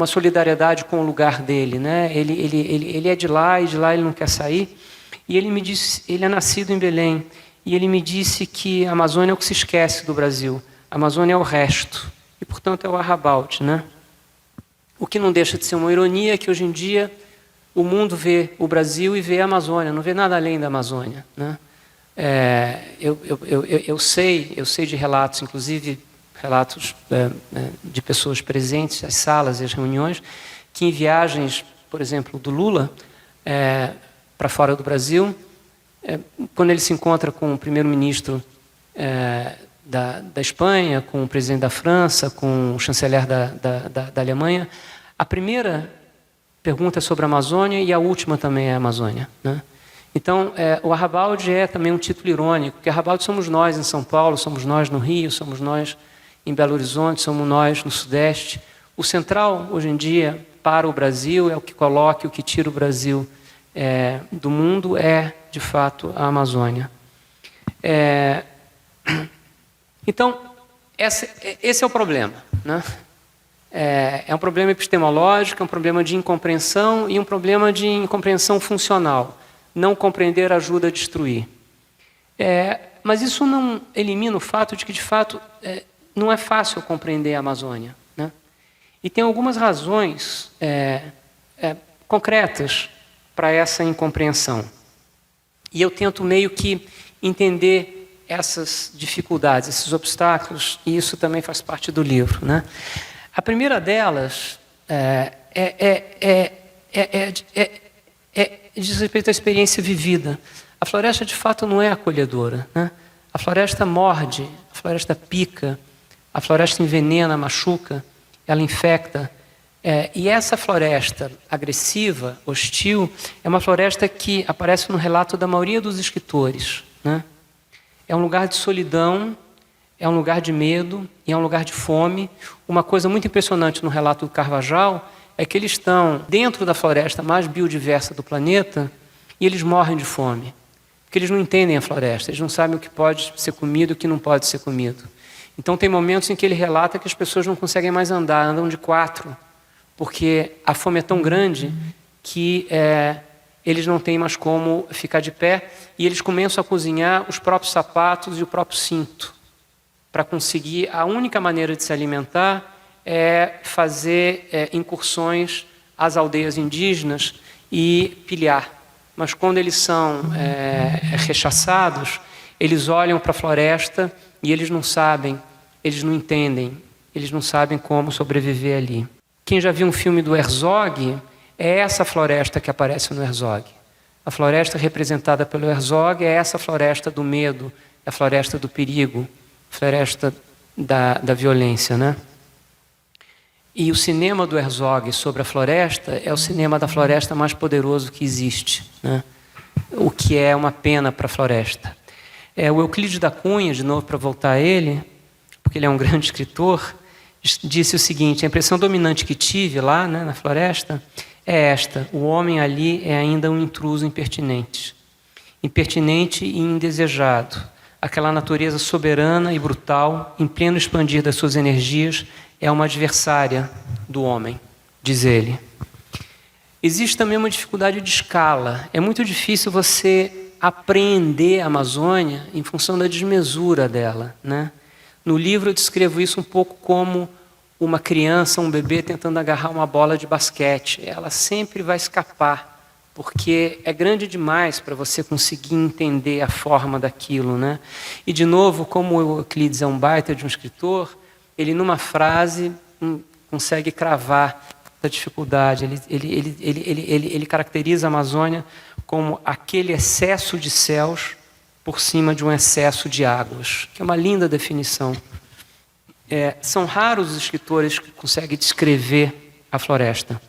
Speaker 2: solidariedade com o lugar dele, né? Ele é de lá e de lá ele não quer sair. E ele me disse, ele é nascido em Belém, e ele me disse que a Amazônia é o que se esquece do Brasil. A Amazônia é o resto, e portanto é o arrabalde, né? O que não deixa de ser uma ironia que hoje em dia o mundo vê o Brasil e vê a Amazônia, não vê nada além da Amazônia, né? Eu sei de relatos, inclusive relatos de pessoas presentes às salas e às reuniões, que em viagens, por exemplo, do Lula, para fora do Brasil. Quando ele se encontra com o primeiro-ministro da Espanha, com o presidente da França, com o chanceler da Alemanha, a primeira pergunta é sobre a Amazônia e a última também é a Amazônia, né? Então, o Arrabalde é também um título irônico, porque Arrabalde somos nós em São Paulo, somos nós no Rio, somos nós em Belo Horizonte, somos nós no Sudeste. O central, hoje em dia, para o Brasil, é o que coloca, o que tira o Brasil do mundo, de fato, a Amazônia. Então, esse é o problema, né? É um problema epistemológico, é um problema de incompreensão e um problema de incompreensão funcional. Não compreender ajuda a destruir. Mas isso não elimina o fato de que, de fato, não é fácil compreender a Amazônia, né? E tem algumas razões concretas para essa incompreensão. E eu tento meio que entender essas dificuldades, esses obstáculos, e isso também faz parte do livro, né? A primeira delas diz respeito à experiência vivida. A floresta, de fato, não é acolhedora, né? A floresta morde, a floresta pica, a floresta envenena, machuca, ela infecta. E essa floresta agressiva, hostil, é uma floresta que aparece no relato da maioria dos escritores, né? É um lugar de solidão, é um lugar de medo e é um lugar de fome. Uma coisa muito impressionante no relato do Carvajal é que eles estão dentro da floresta mais biodiversa do planeta e eles morrem de fome. Porque eles não entendem a floresta, eles não sabem o que pode ser comido e o que não pode ser comido. Então tem momentos em que ele relata que as pessoas não conseguem mais andar, andam de 4, porque a fome é tão grande que eles não têm mais como ficar de pé e eles começam a cozinhar os próprios sapatos e o próprio cinto para conseguir. A única maneira de se alimentar é fazer incursões às aldeias indígenas e pilhar. Mas quando eles são rechaçados, eles olham para a floresta e eles não sabem, eles não entendem, eles não sabem como sobreviver ali. Quem já viu um filme do Herzog, é essa floresta que aparece no Herzog. A floresta representada pelo Herzog é essa floresta do medo, é a floresta do perigo, a floresta da violência, né? E o cinema do Herzog sobre a floresta é o cinema da floresta mais poderoso que existe, né? O que é uma pena para a floresta. O Euclides da Cunha, de novo para voltar a ele, porque ele é um grande escritor, disse o seguinte: a impressão dominante que tive lá, né, na floresta é esta: o homem ali é ainda um intruso impertinente e indesejado. Aquela natureza soberana e brutal, em pleno expandir das suas energias, é uma adversária do homem, diz ele. Existe também uma dificuldade de escala. É muito difícil você apreender a Amazônia em função da desmesura dela, né? No livro eu descrevo isso um pouco como uma criança, um bebê tentando agarrar uma bola de basquete. Ela sempre vai escapar, porque é grande demais para você conseguir entender a forma daquilo, né? E, de novo, como o Euclides é um baita de um escritor, ele, numa frase, consegue cravar a dificuldade. Ele caracteriza a Amazônia como aquele excesso de céus por cima de um excesso de águas, que é uma linda definição. São raros os escritores que conseguem descrever a floresta.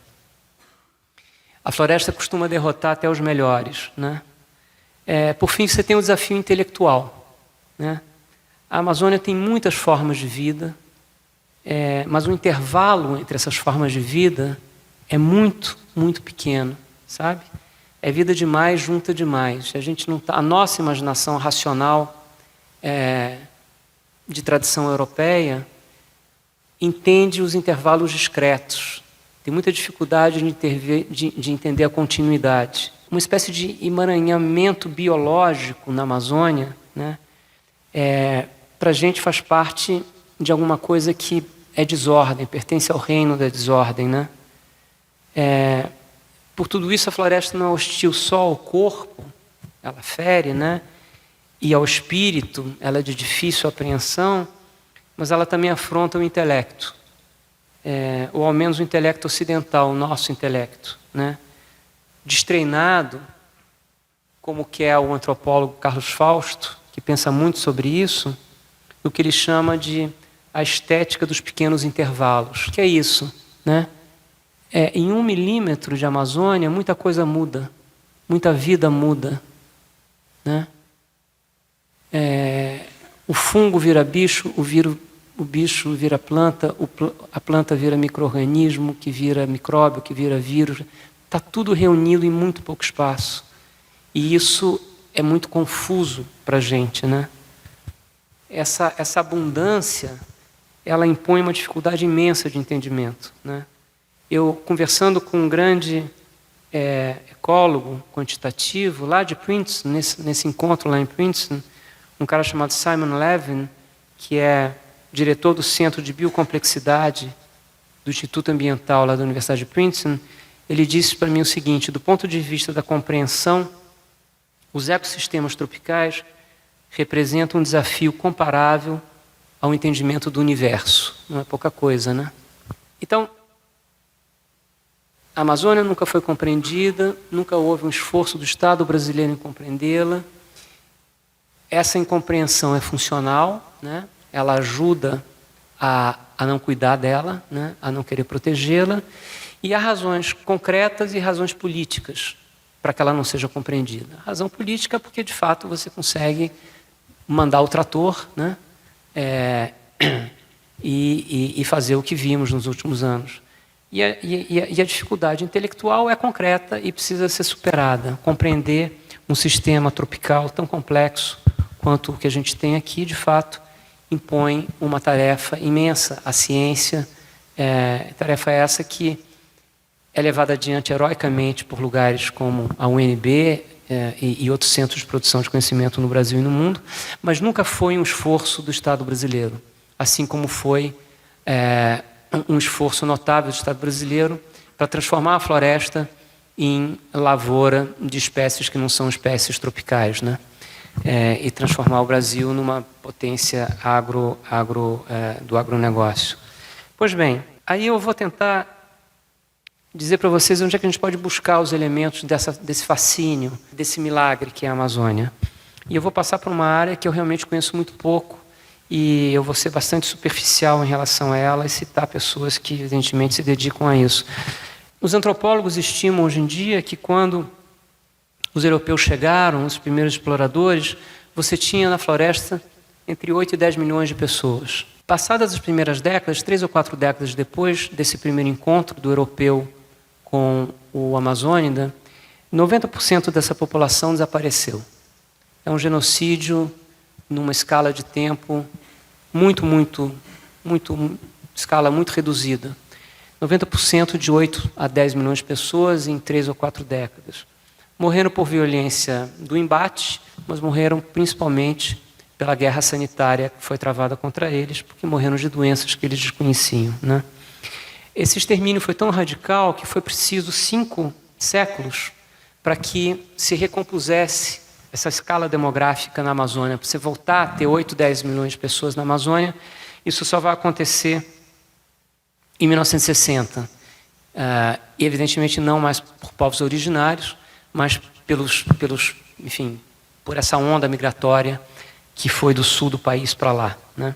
Speaker 2: A floresta costuma derrotar até os melhores, né? Por fim, você tem o desafio intelectual, né? A Amazônia tem muitas formas de vida, mas o intervalo entre essas formas de vida é muito, muito pequeno, sabe? É vida demais, junta demais. A nossa imaginação racional de tradição europeia entende os intervalos discretos. Tem muita dificuldade de entender a continuidade. Uma espécie de emaranhamento biológico na Amazônia, né? Para a gente faz parte de alguma coisa que é desordem, pertence ao reino da desordem, né? Por tudo isso, a floresta não é hostil só ao corpo, ela fere, né? E ao espírito, ela é de difícil apreensão, mas ela também afronta o intelecto, ou ao menos o intelecto ocidental, o nosso intelecto, né? Destreinado, como que é o antropólogo Carlos Fausto, que pensa muito sobre isso, o que ele chama de a estética dos pequenos intervalos. Que é isso, né? Em 1 milímetro de Amazônia, muita coisa muda, muita vida muda, né? O fungo vira bicho, o bicho vira planta, a planta vira micro-organismo, que vira micróbio, que vira vírus. Está tudo reunido em muito pouco espaço. E isso é muito confuso para a gente, né? Essa abundância, ela impõe uma dificuldade imensa de entendimento, né? Eu, conversando com um grande ecólogo quantitativo lá de Princeton, nesse encontro lá em Princeton, um cara chamado Simon Levin, que é diretor do Centro de Biocomplexidade do Instituto Ambiental lá da Universidade de Princeton, ele disse para mim o seguinte: do ponto de vista da compreensão, os ecossistemas tropicais representam um desafio comparável ao entendimento do universo. Não é pouca coisa, né? Então, a Amazônia nunca foi compreendida, nunca houve um esforço do Estado brasileiro em compreendê-la. Essa incompreensão é funcional, né? Ela ajuda a não cuidar dela, né? A não querer protegê-la. E há razões concretas e razões políticas para que ela não seja compreendida. A razão política é porque, de fato, você consegue mandar o trator, né? E fazer o que vimos nos últimos anos. E a dificuldade intelectual é concreta e precisa ser superada. Compreender um sistema tropical tão complexo quanto o que a gente tem aqui, de fato, impõe uma tarefa imensa à ciência, tarefa essa que é levada adiante heroicamente por lugares como a UNB e outros centros de produção de conhecimento no Brasil e no mundo, mas nunca foi um esforço do Estado brasileiro, assim como foi um esforço notável do Estado brasileiro para transformar a floresta em lavoura de espécies que não são espécies tropicais, né? E transformar o Brasil numa potência do agronegócio. Pois bem, aí eu vou tentar dizer para vocês onde é que a gente pode buscar os elementos desse fascínio, desse milagre que é a Amazônia. E eu vou passar por uma área que eu realmente conheço muito pouco e eu vou ser bastante superficial em relação a ela e citar pessoas que, evidentemente, se dedicam a isso. Os antropólogos estimam hoje em dia que quando os europeus chegaram, os primeiros exploradores, você tinha na floresta entre 8 e 10 milhões de pessoas. Passadas as primeiras décadas, 3 ou 4 décadas depois desse primeiro encontro do europeu com o amazônida, 90% dessa população desapareceu. É um genocídio numa escala de tempo escala muito reduzida. 90% de 8 a 10 milhões de pessoas em 3 ou 4 décadas. Morreram por violência do embate, mas morreram principalmente pela guerra sanitária que foi travada contra eles, porque morreram de doenças que eles desconheciam, né? Esse extermínio foi tão radical que foi preciso 5 séculos para que se recompusesse essa escala demográfica na Amazônia. Para você voltar a ter 8, 10 milhões de pessoas na Amazônia, isso só vai acontecer em 1960. E, evidentemente, não mais por povos originários, mas enfim, por essa onda migratória que foi do sul do país para lá, né?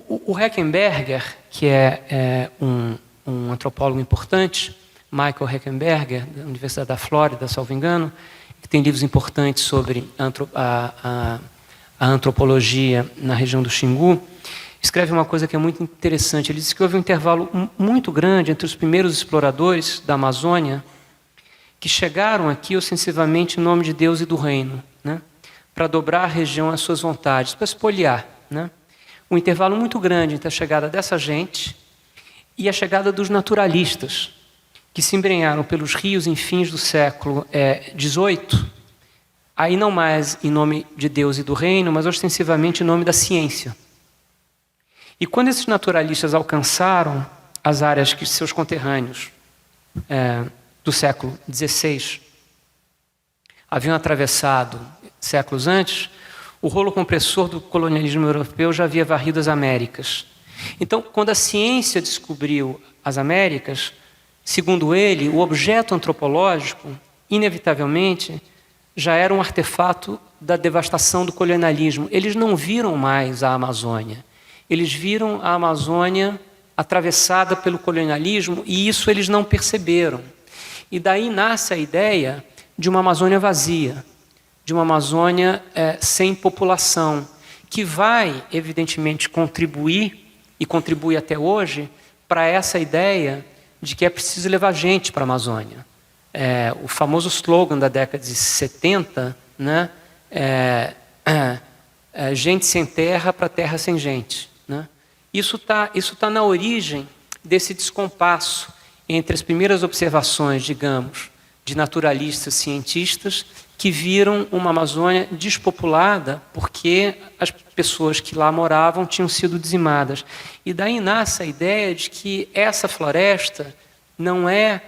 Speaker 2: O Heckenberger, que é um antropólogo importante, Michael Heckenberger, da Universidade da Flórida, salvo engano, que tem livros importantes sobre a antropologia na região do Xingu, escreve uma coisa que é muito interessante. Ele diz que houve um intervalo muito grande entre os primeiros exploradores da Amazônia que chegaram aqui ostensivamente em nome de Deus e do reino, né? Para dobrar a região às suas vontades, para espoliar, né? Um intervalo muito grande entre a chegada dessa gente e a chegada dos naturalistas, que se embrenharam pelos rios em fins do século XVIII, aí não mais em nome de Deus e do reino, mas ostensivamente em nome da ciência. E quando esses naturalistas alcançaram as áreas que seus conterrâneos do século XVI haviam atravessado séculos antes, o rolo compressor do colonialismo europeu já havia varrido as Américas. Então, quando a ciência descobriu as Américas, segundo ele, o objeto antropológico, inevitavelmente, já era um artefato da devastação do colonialismo. Eles não viram mais a Amazônia. Eles viram a Amazônia atravessada pelo colonialismo e isso eles não perceberam. E daí nasce a ideia de uma Amazônia vazia, de uma Amazônia sem população, que vai, evidentemente, contribuir, e contribui até hoje, para essa ideia de que é preciso levar gente para a Amazônia. O famoso slogan da década de 70, né? Gente sem terra para terra sem gente. Né? Isso tá na origem desse descompasso entre as primeiras observações, digamos, de naturalistas, cientistas, que viram uma Amazônia despopulada porque as pessoas que lá moravam tinham sido dizimadas. E daí nasce a ideia de que essa floresta não é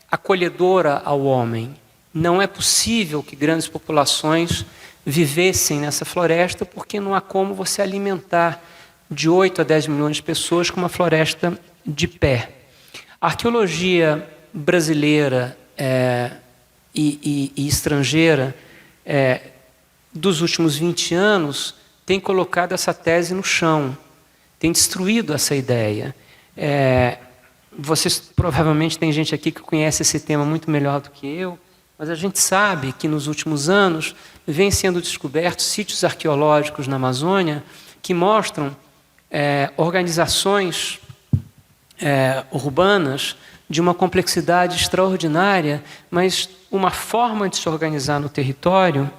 Speaker 2: acolhedora ao homem. Não é possível que grandes populações vivessem nessa floresta porque não há como você alimentar de 8 a 10 milhões de pessoas com uma floresta de pé. A arqueologia brasileira e estrangeira dos últimos 20 anos tem colocado essa tese no chão, tem destruído essa ideia. Vocês provavelmente tem gente aqui que conhece esse tema muito melhor do que eu, mas a gente sabe que nos últimos anos vem sendo descobertos sítios arqueológicos na Amazônia que mostram organizações urbanas de uma complexidade extraordinária, mas uma forma de se organizar no território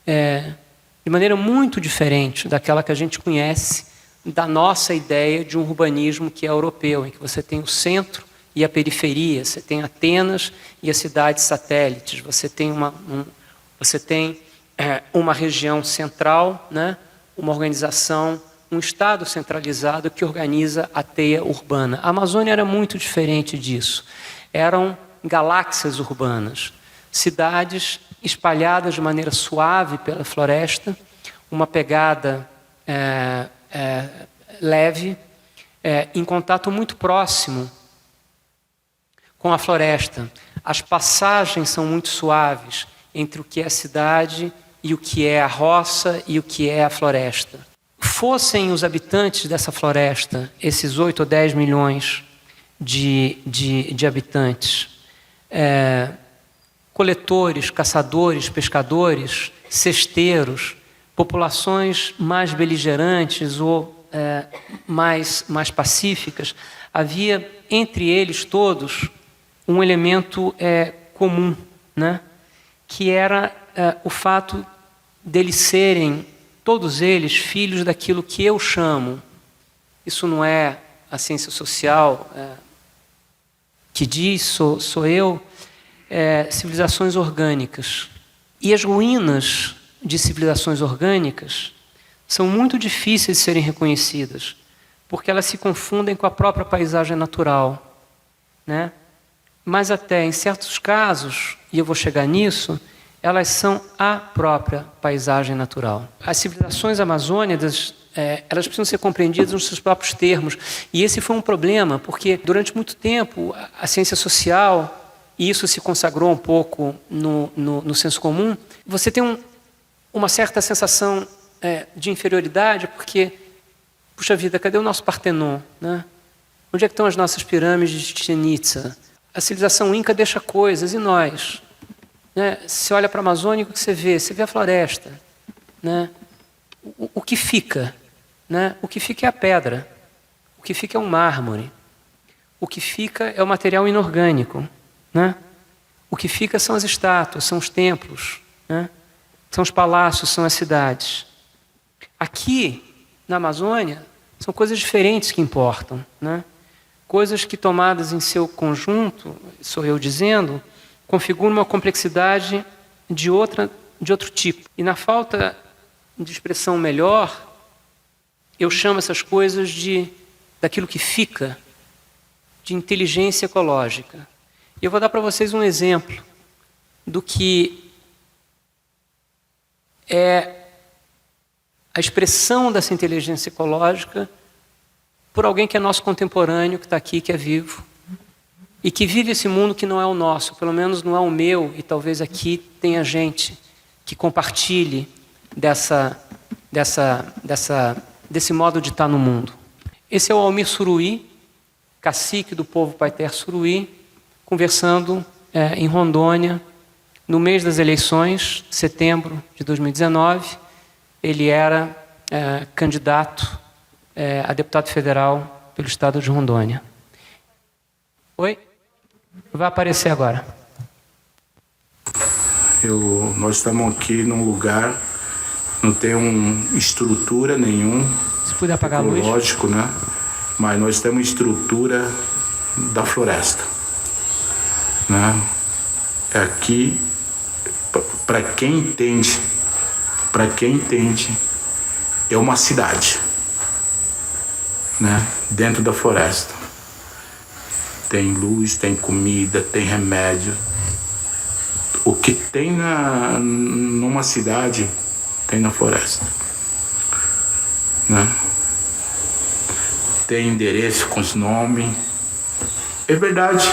Speaker 2: de maneira muito diferente daquela que a gente conhece da nossa ideia de um urbanismo que é europeu, em que você tem o centro e a periferia, você tem Atenas e as cidades satélites, você tem uma região central, né? Uma organização, um Estado centralizado que organiza a teia urbana. A Amazônia era muito diferente disso. Eram galáxias urbanas, cidades espalhadas de maneira suave pela floresta, uma pegada leve, em contato muito próximo com a floresta. As passagens são muito suaves entre o que é a cidade e o que é a roça e o que é a floresta. Fossem os habitantes dessa floresta, esses 8 ou 10 milhões de habitantes, coletores, caçadores, pescadores, cesteiros, populações mais beligerantes ou mais pacíficas, havia entre eles todos um elemento comum, né? Que era o fato deles serem, todos eles, filhos daquilo que eu chamo, isso não é a ciência social que diz, sou eu, civilizações orgânicas. E as ruínas de civilizações orgânicas são muito difíceis de serem reconhecidas, porque elas se confundem com a própria paisagem natural, né? Mas até em certos casos, e eu vou chegar nisso, elas são a própria paisagem natural. As civilizações amazônicas, elas precisam ser compreendidas nos seus próprios termos. E esse foi um problema, porque durante muito tempo a ciência social, e isso se consagrou um pouco no senso comum, você tem uma certa sensação de inferioridade, porque, puxa vida, cadê o nosso Partenon? Né? Onde é que estão as nossas pirâmides de Chichén Itzá? A civilização inca deixa coisas, e nós? Né? Você olha para a Amazônia, o que você vê? Você vê a floresta. Né? O que fica? Né? O que fica é a pedra. O que fica é um mármore. O que fica é o material inorgânico. Né? O que fica são as estátuas, são os templos, né? São os palácios, são as cidades. Aqui, na Amazônia, são coisas diferentes que importam. Né? Coisas que, tomadas em seu conjunto, sou eu dizendo, configuram uma complexidade de outro tipo. E na falta de expressão melhor, eu chamo essas coisas daquilo que fica, de inteligência ecológica. E eu vou dar para vocês um exemplo do que é a expressão dessa inteligência ecológica por alguém que é nosso contemporâneo, que está aqui, que é vivo, e que vive esse mundo que não é o nosso, pelo menos não é o meu, e talvez aqui tenha gente que compartilhe desse modo de estar no mundo. Esse é o Almir Suruí, cacique do povo Paiter Suruí, conversando em Rondônia, no mês das eleições, setembro de 2019. Ele era candidato a deputado federal pelo estado de Rondônia. Oi? Vai aparecer agora.
Speaker 3: Nós estamos aqui num lugar, não tem estrutura nenhuma.
Speaker 2: Se puder apagar a luz.
Speaker 3: Lógico, né? Mas nós temos estrutura da floresta, né? Aqui, para quem entende, é uma cidade, né? Dentro da floresta. Tem luz, tem comida, tem remédio. O que tem numa cidade, tem na floresta, né? Tem endereço com os nomes. É verdade.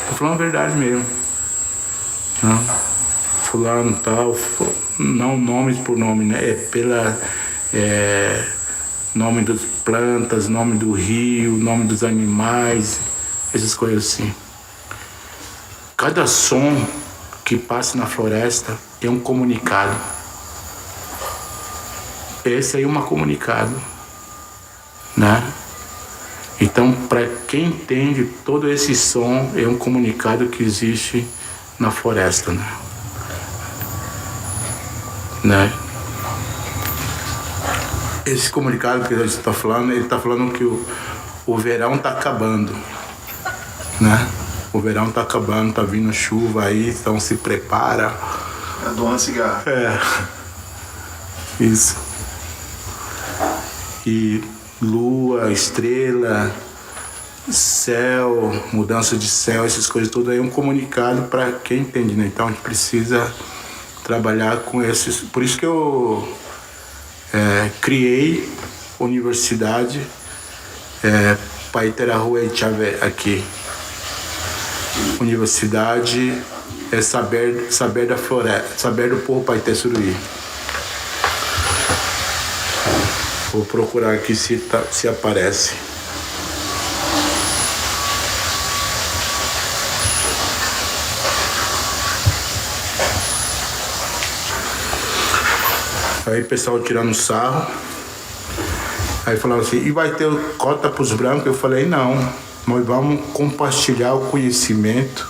Speaker 3: Tô falando a verdade mesmo. Não? Fulano tal, não nomes por nome, né? É pela nome das plantas, nome do rio, nome dos animais, essas coisas assim. Cada som que passa na floresta é um comunicado. Esse aí é um comunicado, né? Então, para quem entende, todo esse som é um comunicado que existe na floresta, né? Esse comunicado que a gente está falando, ele está falando que o verão está acabando, né? O verão está acabando, está vindo chuva aí, então se prepara.
Speaker 4: É a dona cigarra.
Speaker 3: Isso. E lua, estrela, céu, mudança de céu, essas coisas tudo aí é um comunicado para quem entende, né? Então a gente precisa trabalhar com esses. Por isso que eu criei a universidade Paiter Chave aqui. Universidade é saber da floresta, saber do povo Paiter Suruí. Vou procurar aqui se aparece. Aí o pessoal tirando sarro. Aí falava assim, e vai ter cota para os brancos? Eu falei, não, nós vamos compartilhar o conhecimento.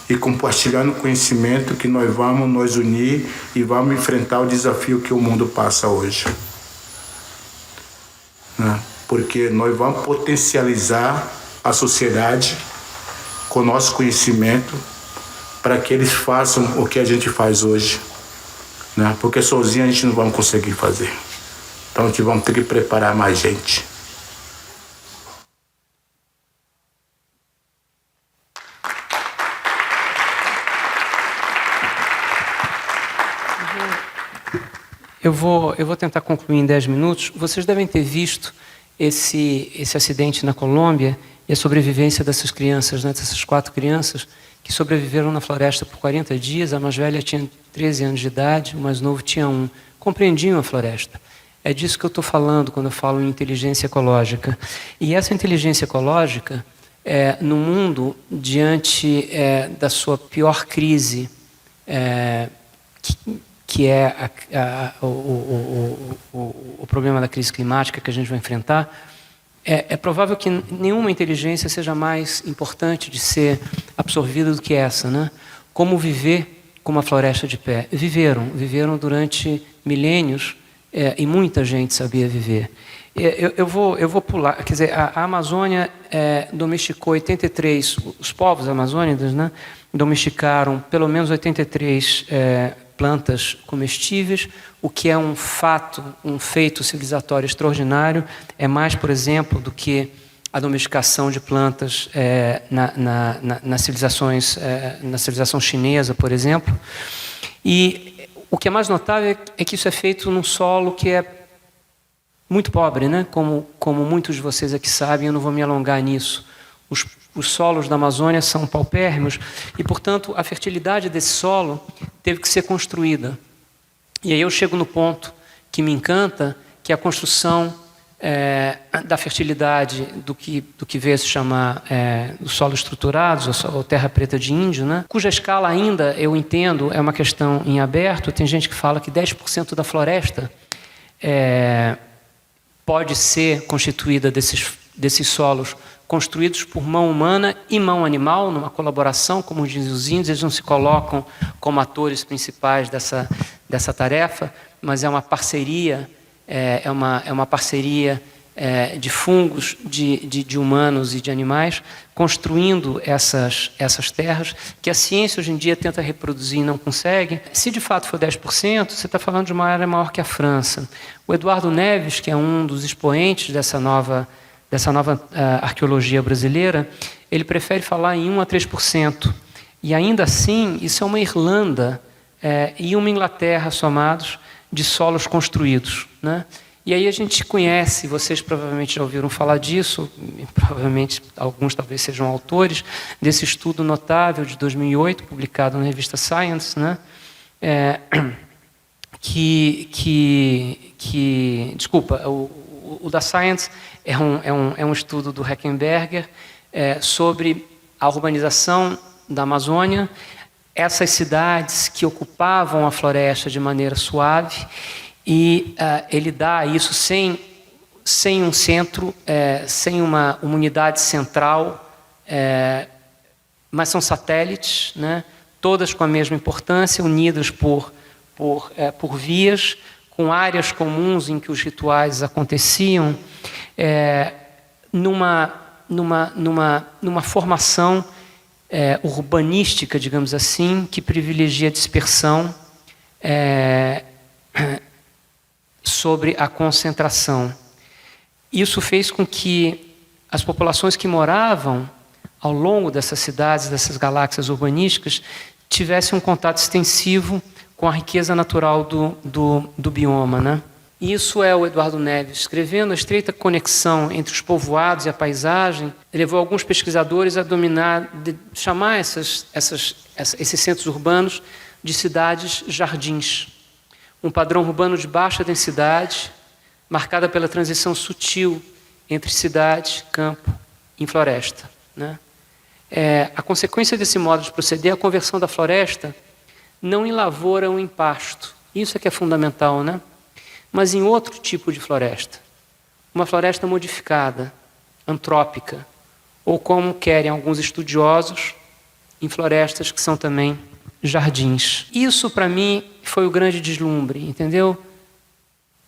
Speaker 3: E compartilhando o conhecimento que nós vamos nos unir e vamos enfrentar o desafio que o mundo passa hoje. Né? Porque nós vamos potencializar a sociedade com o nosso conhecimento para que eles façam o que a gente faz hoje. Né? Porque sozinho a gente não vai conseguir fazer. Então a gente vai ter que preparar mais gente.
Speaker 2: Eu vou tentar concluir em 10 minutos. Vocês devem ter visto esse acidente na Colômbia e a sobrevivência dessas crianças, né, dessas 4 crianças que sobreviveram na floresta por 40 dias. A mais velha tinha 13 anos de idade, o mais novo tinha 1. Compreendiam a floresta. É disso que eu estou falando quando eu falo em inteligência ecológica. E essa inteligência ecológica, no mundo, diante da sua pior crise, que é o problema da crise climática que a gente vai enfrentar, é provável que nenhuma inteligência seja mais importante de ser absorvida do que essa, né? Como viver com uma floresta de pé. Viveram durante milênios e muita gente sabia viver. Eu vou pular, quer dizer, a Amazônia domesticou 83, os povos amazônicos, né, domesticaram pelo menos 83 plantas comestíveis, o que é um feito civilizatório extraordinário. É mais, por exemplo, do que a domesticação de plantas nas civilizações, na civilização chinesa, por exemplo. E o que é mais notável é que isso é feito num solo que é muito pobre, né? Como muitos de vocês aqui sabem, eu não vou me alongar nisso. Os solos da Amazônia são paupérrimos e, portanto, a fertilidade desse solo teve que ser construída. E aí eu chego no ponto que me encanta, que é a construção da fertilidade do que veio a se chamar os solos estruturados, ou terra preta de índio, né? Cuja escala ainda, eu entendo, é uma questão em aberto. Tem gente que fala que 10% da floresta pode ser constituída desses solos construídos por mão humana e mão animal, numa colaboração, como dizem os índios. Eles não se colocam como atores principais dessa tarefa, mas é uma parceria, é uma parceria de fungos, de humanos e de animais, construindo essas terras, que a ciência hoje em dia tenta reproduzir e não consegue. Se de fato for 10%, você está falando de uma área maior que a França. O Eduardo Neves, que é um dos expoentes dessa nova arqueologia brasileira, ele prefere falar em 1 a 3%. E ainda assim, isso é uma Irlanda e uma Inglaterra somados de solos construídos, né? E aí a gente conhece, vocês provavelmente já ouviram falar disso, provavelmente alguns talvez sejam autores, desse estudo notável de 2008, publicado na revista Science, né? Desculpa, o da Science é um estudo do Heckenberger sobre a urbanização da Amazônia, essas cidades que ocupavam a floresta de maneira suave, e ele dá isso sem um centro, sem uma unidade central, mas são satélites, né? Todas com a mesma importância, unidas por vias, com áreas comuns em que os rituais aconteciam, numa formação urbanística, digamos assim, que privilegia a dispersão sobre a concentração. Isso fez com que as populações que moravam ao longo dessas cidades, dessas galáxias urbanísticas, tivessem um contato extensivo com a riqueza natural do bioma, né? Isso é o Eduardo Neves escrevendo. A estreita conexão entre os povoados e a paisagem levou alguns pesquisadores a chamar esses centros urbanos de cidades-jardins. Um padrão urbano de baixa densidade, marcada pela transição sutil entre cidade, campo e floresta, né? A consequência desse modo de proceder é a conversão da floresta não em lavoura ou em pasto. Isso é que é fundamental, né? Mas em outro tipo de floresta. Uma floresta modificada, antrópica, ou como querem alguns estudiosos, em florestas que são também jardins. Isso, para mim, foi o grande deslumbre, entendeu?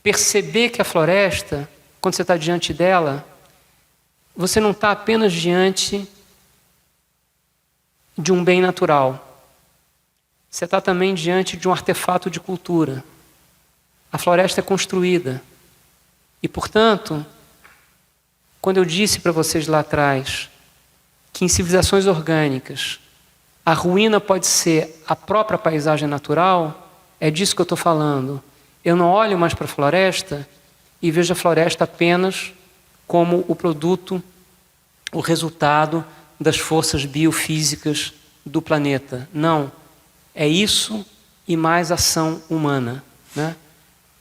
Speaker 2: Perceber que a floresta, quando você está diante dela, você não está apenas diante de um bem natural. Você está também diante de um artefato de cultura. A floresta é construída. E, portanto, quando eu disse para vocês lá atrás que em civilizações orgânicas a ruína pode ser a própria paisagem natural, é disso que eu estou falando. Eu não olho mais para a floresta e vejo a floresta apenas como o produto, o resultado das forças biofísicas do planeta. Não. É isso e mais ação humana, né?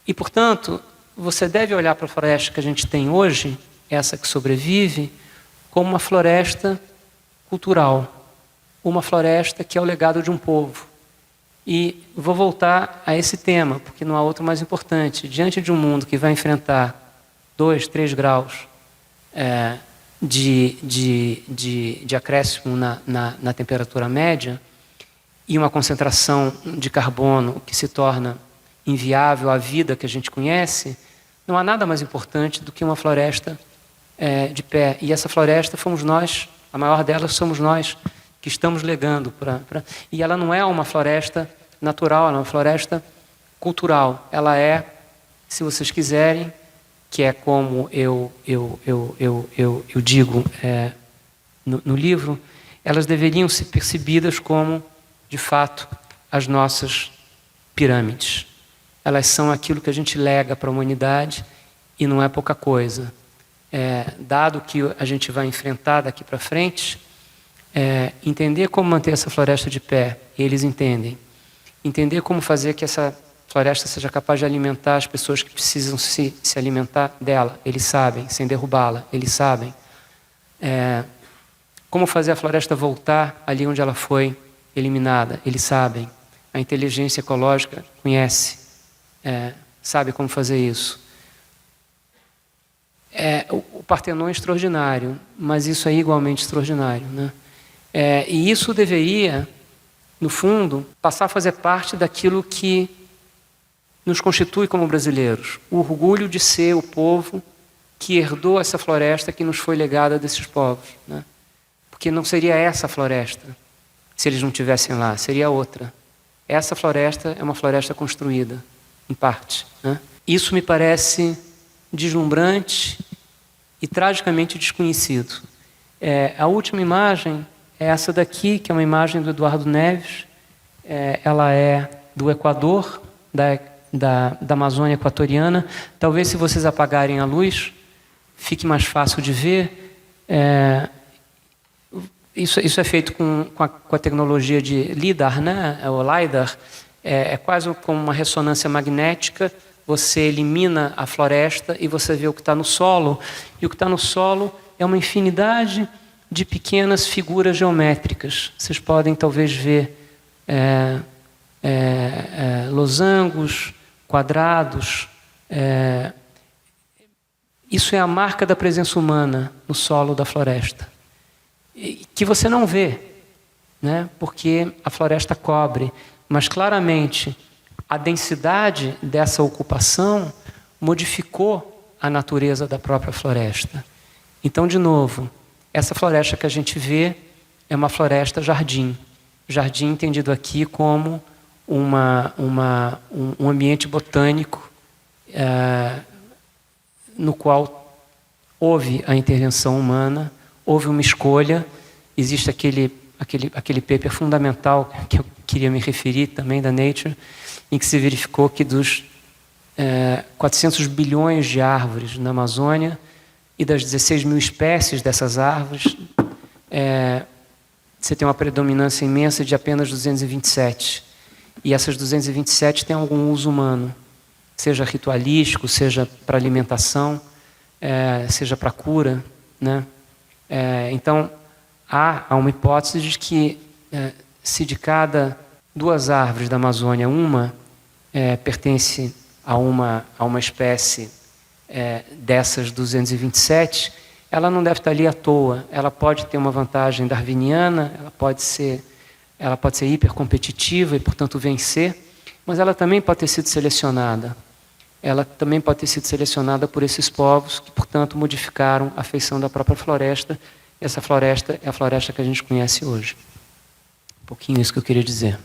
Speaker 2: E, portanto, você deve olhar para a floresta que a gente tem hoje, essa que sobrevive, como uma floresta cultural, uma floresta que é o legado de um povo. E vou voltar a esse tema, porque não há outro mais importante. Diante de um mundo que vai enfrentar 2, 3 graus de acréscimo na temperatura média e uma concentração de carbono que se torna inviável à vida que a gente conhece, não há nada mais importante do que uma floresta de pé. E essa floresta fomos nós, a maior delas somos nós, que estamos legando E ela não é uma floresta natural, ela é uma floresta cultural. Ela é, se vocês quiserem, que é como eu digo no livro, elas deveriam ser percebidas como, de fato, as nossas pirâmides. Elas são aquilo que a gente lega para a humanidade e não é pouca coisa. Dado que a gente vai enfrentar daqui para frente, entender como manter essa floresta de pé, eles entendem. entender como fazer que essa floresta seja capaz de alimentar as pessoas que precisam se alimentar dela. Eles sabem, sem derrubá-la, eles sabem. Como fazer a floresta voltar ali onde ela foi eliminada, eles sabem. A inteligência ecológica conhece, sabe como fazer isso. O Partenon é extraordinário, mas isso é igualmente extraordinário, né? E isso deveria, no fundo, passar a fazer parte daquilo que nos constitui como brasileiros. O orgulho de ser o povo que herdou essa floresta que nos foi legada desses povos, né? Porque não seria essa floresta se eles não estivessem lá, seria outra. Essa floresta é uma floresta construída, em parte, né? Isso me parece deslumbrante e tragicamente desconhecido. A última imagem é essa daqui, que é uma imagem do Eduardo Neves. Ela é do Equador, da Amazônia equatoriana. Talvez, se vocês apagarem a luz, fique mais fácil de ver. Isso é feito com a tecnologia de LIDAR, né? O LIDAR. É quase como uma ressonância magnética. Você elimina a floresta e você vê o que está no solo. E o que está no solo é uma infinidade de pequenas figuras geométricas. Vocês podem talvez ver losangos, quadrados. Isso é a marca da presença humana no solo da floresta, que você não vê, né? Porque a floresta cobre, mas claramente a densidade dessa ocupação modificou a natureza da própria floresta. Então, de novo, essa floresta que a gente vê é uma floresta jardim. Jardim entendido aqui como um ambiente botânico no qual houve a intervenção humana, houve uma escolha. Existe aquele paper fundamental que eu queria me referir também, da Nature, em que se verificou que dos 400 bilhões de árvores na Amazônia e das 16 mil espécies dessas árvores, você tem uma predominância imensa de apenas 227. E essas 227 têm algum uso humano, seja ritualístico, seja para alimentação, seja para cura, né? Então, há uma hipótese de que, se de cada 2 árvores da Amazônia, uma pertence a uma espécie dessas 227, ela não deve estar ali à toa. Ela pode ter uma vantagem darwiniana, ela pode ser hipercompetitiva e, portanto, vencer, mas ela também pode ter sido selecionada. Ela também pode ter sido selecionada por esses povos que, portanto, modificaram a feição da própria floresta. Essa floresta é a floresta que a gente conhece hoje. Um pouquinho isso que eu queria dizer.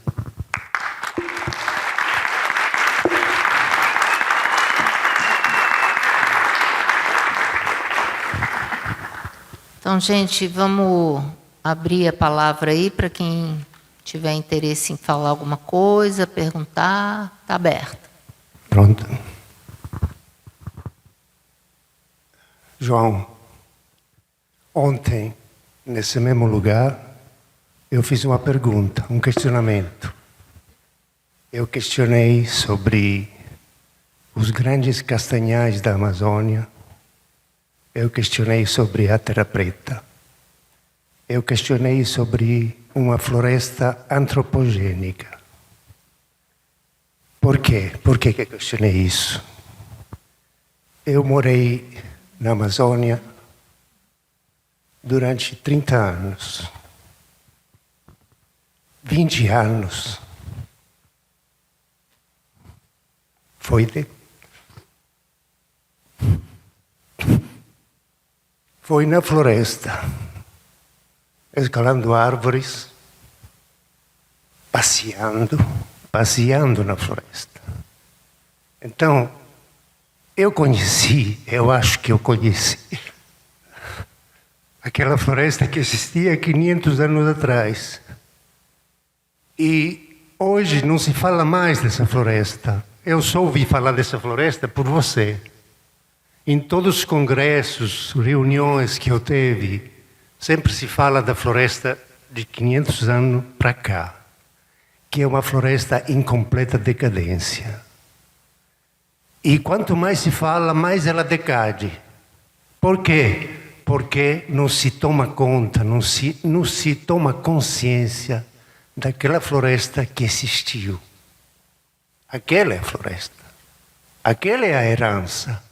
Speaker 1: Então, gente, vamos abrir a palavra aí para quem tiver interesse em falar alguma coisa, perguntar, está aberto.
Speaker 5: Pronto. João, ontem, nesse mesmo lugar, eu fiz uma pergunta, um questionamento. Eu questionei sobre os grandes castanhais da Amazônia. Eu questionei sobre a terra preta. Eu questionei sobre uma floresta antropogênica. Por quê? Por que eu questionei isso? Eu morei na Amazônia durante 30 anos. 20 anos. Foi na floresta, escalando árvores, passeando na floresta. Então, eu acho que eu conheci aquela floresta que existia 500 anos atrás. E hoje não se fala mais dessa floresta. Eu só ouvi falar dessa floresta por você. Em todos os congressos, reuniões que eu tive, sempre se fala da floresta de 500 anos para cá. que é uma floresta em completa decadência. E quanto mais se fala, mais ela decade. Por quê? Porque não se toma conta, não se toma consciência daquela floresta que existiu. Aquela é a floresta. Aquela é a herança.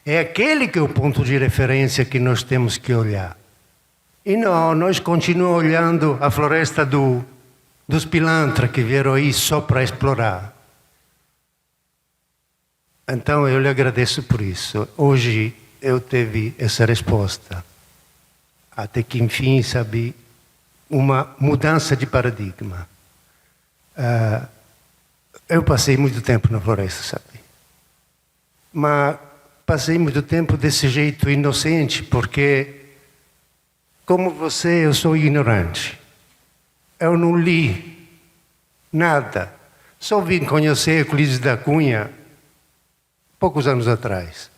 Speaker 5: É aquele que é o ponto de referência que nós temos que olhar. E não, nós continuamos olhando a floresta dos pilantras que vieram aí só para explorar. Então eu lhe agradeço por isso. Hoje eu tive essa resposta. Até que enfim, sabe, uma mudança de paradigma. Eu passei muito tempo na floresta, sabe? Mas passei muito tempo desse jeito inocente, porque, como você, eu sou ignorante. Eu não li nada. Só vim conhecer Euclides da Cunha poucos anos atrás.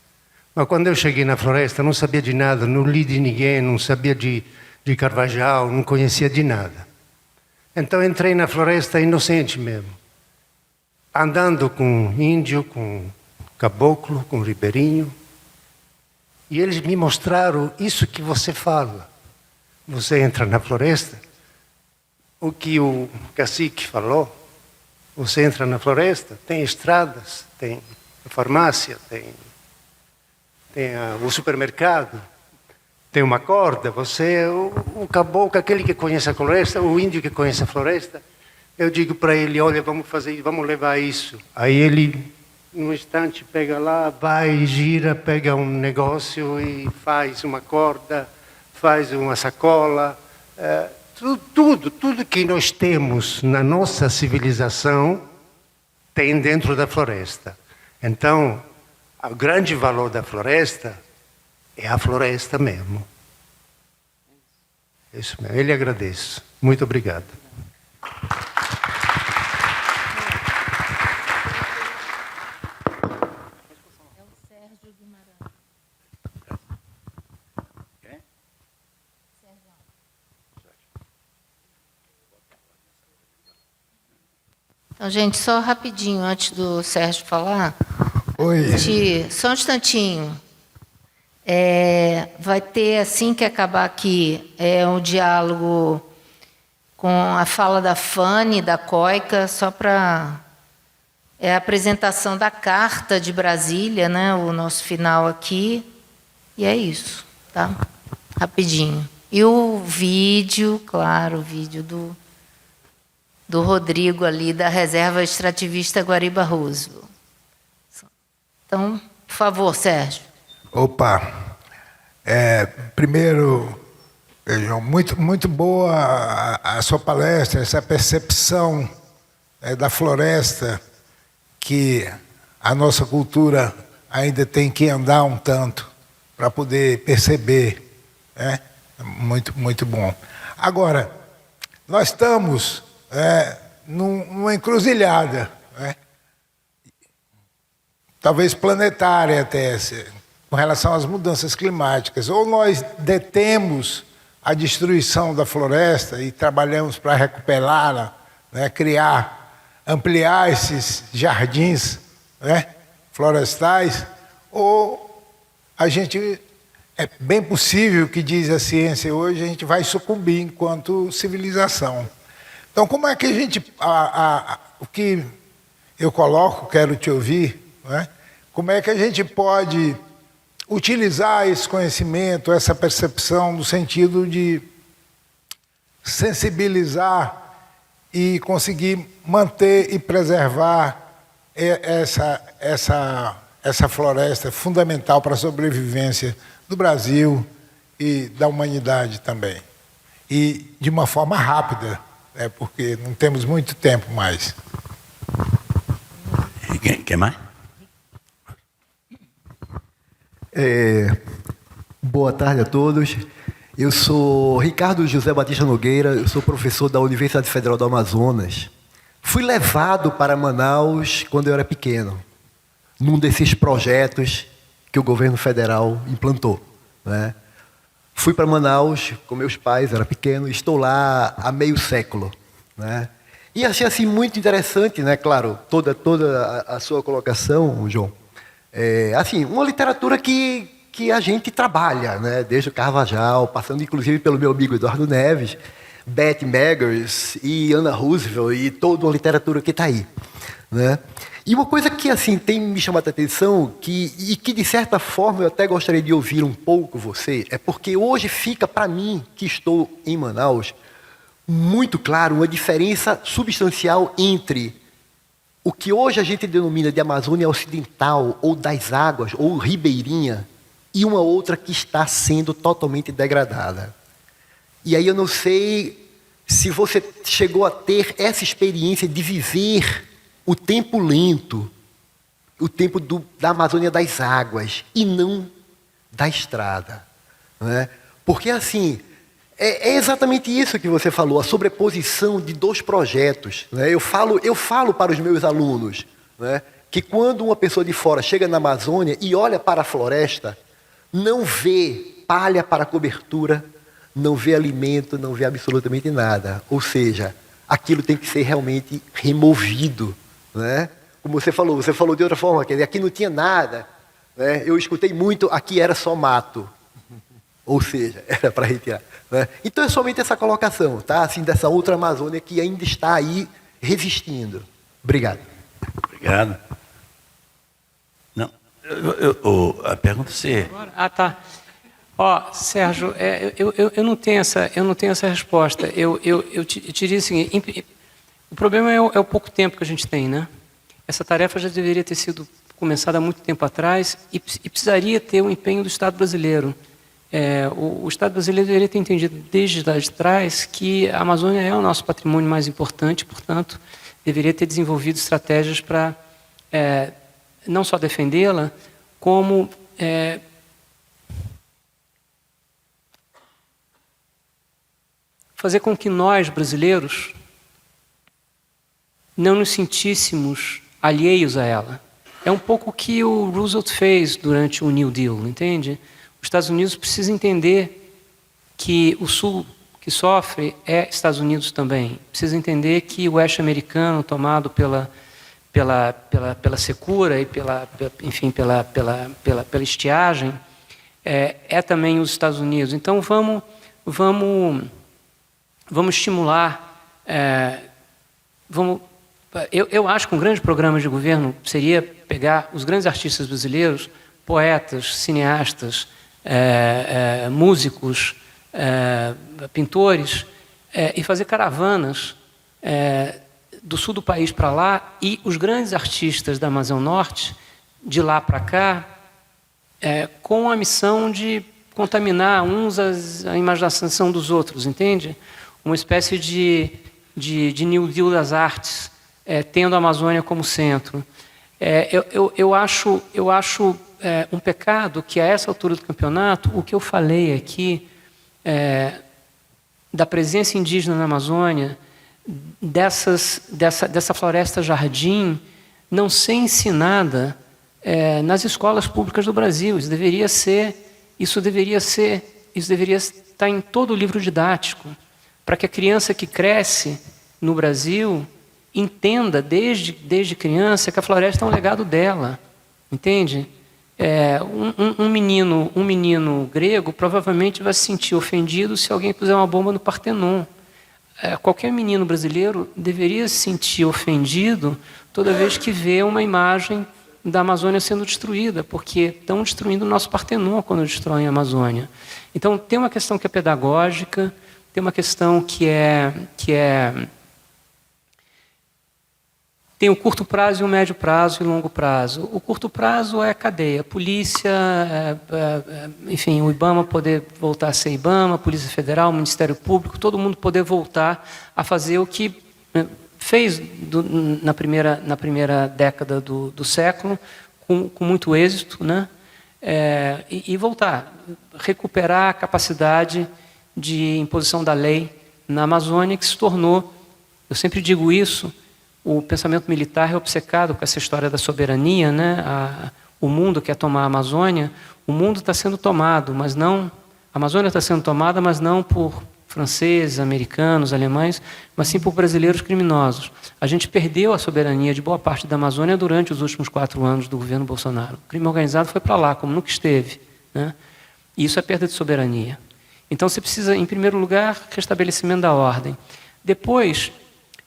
Speaker 5: Mas quando eu cheguei na floresta, não sabia de nada, não li de ninguém, não sabia de Carvajal, não conhecia de nada. Então entrei na floresta inocente mesmo. Andando com índio, com caboclo, com ribeirinho. E eles me mostraram isso que você fala. Você entra na floresta, o que o cacique falou, você entra na floresta, tem estradas, tem farmácia, tem o supermercado, tem uma corda, você, o caboclo, aquele que conhece a floresta, o índio que conhece a floresta, eu digo para ele, olha, vamos levar isso. Aí ele, num instante, pega lá, vai, gira, pega um negócio e faz uma corda, faz uma sacola, tudo que nós temos na nossa civilização tem dentro da floresta. Então, o grande valor da floresta é a floresta mesmo. Isso mesmo. Eu lhe agradeço. Muito obrigado.
Speaker 1: Então, gente, só rapidinho, antes do Sérgio falar.
Speaker 6: Oi.
Speaker 1: Só um instantinho. Vai ter, assim que acabar aqui, um diálogo com a fala da Fanny, da COICA, só para... a apresentação da Carta de Brasília, né, o nosso final aqui. E é isso, tá? Rapidinho. E o vídeo, claro, o vídeo do Rodrigo ali, da Reserva Extrativista Guariba Roosevelt. Então, por favor, Sérgio.
Speaker 6: Opa! Primeiro, João, muito boa a sua palestra, essa percepção da floresta que a nossa cultura ainda tem que andar um tanto para poder perceber. Muito bom. Agora, nós estamos numa encruzilhada, talvez planetária até, com relação às mudanças climáticas. Ou nós detemos a destruição da floresta e trabalhamos para recuperá-la, ampliar esses jardins florestais, ou a gente, é bem possível que diz a ciência hoje, a gente vai sucumbir enquanto civilização. Então, como é que a gente... o que eu coloco, quero te ouvir, como é que a gente pode utilizar esse conhecimento, essa percepção, no sentido de sensibilizar e conseguir manter e preservar essa floresta fundamental para a sobrevivência do Brasil e da humanidade também. E de uma forma rápida, porque não temos muito tempo mais.
Speaker 7: Quer mais?
Speaker 8: Boa tarde a todos. Eu sou Ricardo José Batista Nogueira, eu sou professor da Universidade Federal do Amazonas. Fui levado para Manaus quando eu era pequeno, num desses projetos que o governo federal implantou. Fui para Manaus com meus pais, era pequeno, e estou lá há meio século. E achei assim muito interessante, né? Claro, toda a sua colocação, João. Assim, uma literatura que a gente trabalha, né? Desde o Carvajal, passando inclusive pelo meu amigo Eduardo Neves, Bette Meggers e Anna Roosevelt e toda uma literatura que está aí, né? E uma coisa que assim tem me chamado a atenção, que de certa forma eu até gostaria de ouvir um pouco você, é porque hoje fica para mim, que estou em Manaus, muito claro uma diferença substancial entre o que hoje a gente denomina de Amazônia Ocidental, ou das águas, ou ribeirinha, e uma outra que está sendo totalmente degradada. E aí eu não sei se você chegou a ter essa experiência de viver o tempo lento, o tempo da Amazônia das águas, e não da estrada. Não é? Porque assim, é exatamente isso que você falou, a sobreposição de dois projetos. Né? Eu falo para os meus alunos, né, que quando uma pessoa de fora chega na Amazônia e olha para a floresta, não vê palha para cobertura, não vê alimento, não vê absolutamente nada. Ou seja, aquilo tem que ser realmente removido. Né? Como você falou de outra forma, quer dizer, aqui não tinha nada. Né? Eu escutei muito, aqui era só mato. Ou seja, era para retirar. Né? Então é somente essa colocação, tá? Assim, dessa outra Amazônia que ainda está aí resistindo. Obrigado.
Speaker 7: Obrigado. Não, a pergunta é...
Speaker 2: Ah, tá. Ó, Sérgio, eu não tenho essa resposta. Eu te diria o seguinte, o problema é o pouco tempo que a gente tem, né? Essa tarefa já deveria ter sido começada há muito tempo atrás e precisaria ter o empenho do Estado brasileiro. O Estado brasileiro deveria ter entendido desde lá de trás que a Amazônia é o nosso patrimônio mais importante, portanto, deveria ter desenvolvido estratégias para não só defendê-la, como fazer com que nós, brasileiros, não nos sentíssemos alheios a ela. É um pouco o que o Roosevelt fez durante o New Deal, entende? Os Estados Unidos precisam entender que o Sul que sofre é Estados Unidos também. Precisa entender que o oeste americano, tomado pela secura e pela estiagem, é também os Estados Unidos. Então vamos estimular. Eu acho que um grande programa de governo seria pegar os grandes artistas brasileiros, poetas, cineastas, músicos, pintores, e fazer caravanas do sul do país para lá, e os grandes artistas da Amazônia Norte, de lá para cá, com a missão de contaminar uns a imaginação dos outros, entende? Uma espécie de New Deal das artes, tendo a Amazônia como centro. Eu acho um pecado que, a essa altura do campeonato, o que eu falei aqui da presença indígena na Amazônia, dessa floresta-jardim, não ser ensinada nas escolas públicas do Brasil. Isso deveria estar em todo o livro didático, para que a criança que cresce no Brasil entenda desde criança que a floresta é um legado dela, entende? Um menino grego provavelmente vai se sentir ofendido se alguém puser uma bomba no Partenon. Qualquer menino brasileiro deveria se sentir ofendido toda vez que vê uma imagem da Amazônia sendo destruída, porque estão destruindo o nosso Partenon quando destroem a Amazônia. Então tem uma questão que é pedagógica, tem uma questão que tem o curto prazo e o médio prazo e o longo prazo. O curto prazo é a cadeia, a polícia, enfim, o IBAMA poder voltar a ser IBAMA, a Polícia Federal, o Ministério Público, todo mundo poder voltar a fazer o que fez na primeira década do século, com muito êxito, né? E voltar, recuperar a capacidade de imposição da lei na Amazônia, que se tornou, eu sempre digo isso, o pensamento militar é obcecado com essa história da soberania, né? O mundo quer tomar a Amazônia, o mundo está sendo tomado, mas não... A Amazônia está sendo tomada, mas não por franceses, americanos, alemães, mas sim por brasileiros criminosos. A gente perdeu a soberania de boa parte da Amazônia durante os últimos 4 anos do governo Bolsonaro. O crime organizado foi para lá, como nunca esteve, né? E isso é perda de soberania. Então, você precisa, em primeiro lugar, restabelecimento da ordem. Depois,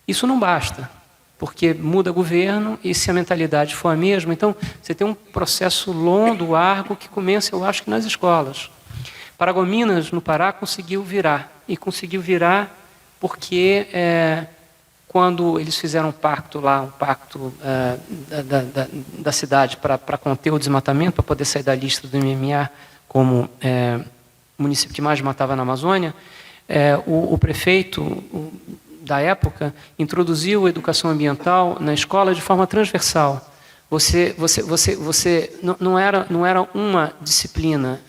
Speaker 2: isso não basta, porque muda governo e se a mentalidade for a mesma, então você tem um processo longo, largo, que começa, eu acho, que nas escolas. Paragominas, no Pará, conseguiu virar. E conseguiu virar porque, quando eles fizeram um pacto lá, da cidade para conter o desmatamento, para poder sair da lista do MMA como município que mais matava na Amazônia, o prefeito da época introduziu a educação ambiental na escola de forma transversal. Não era uma disciplina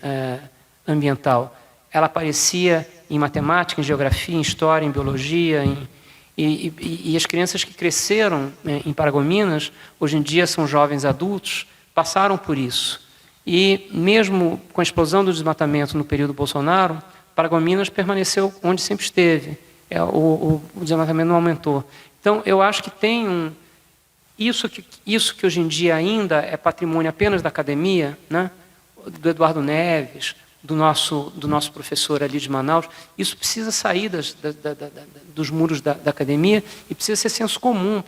Speaker 2: ambiental. Ela aparecia em matemática, em geografia, em história, em biologia, e as crianças que cresceram em Paragominas, hoje em dia são jovens adultos, passaram por isso. E mesmo com a explosão do desmatamento no período Bolsonaro, Paragominas permaneceu onde sempre esteve. O desmatamento não aumentou. Então, eu acho que tem isso que hoje em dia ainda é patrimônio apenas da academia, né? Do Eduardo Neves, do nosso professor ali de Manaus, isso precisa sair dos muros da academia e precisa ser senso comum,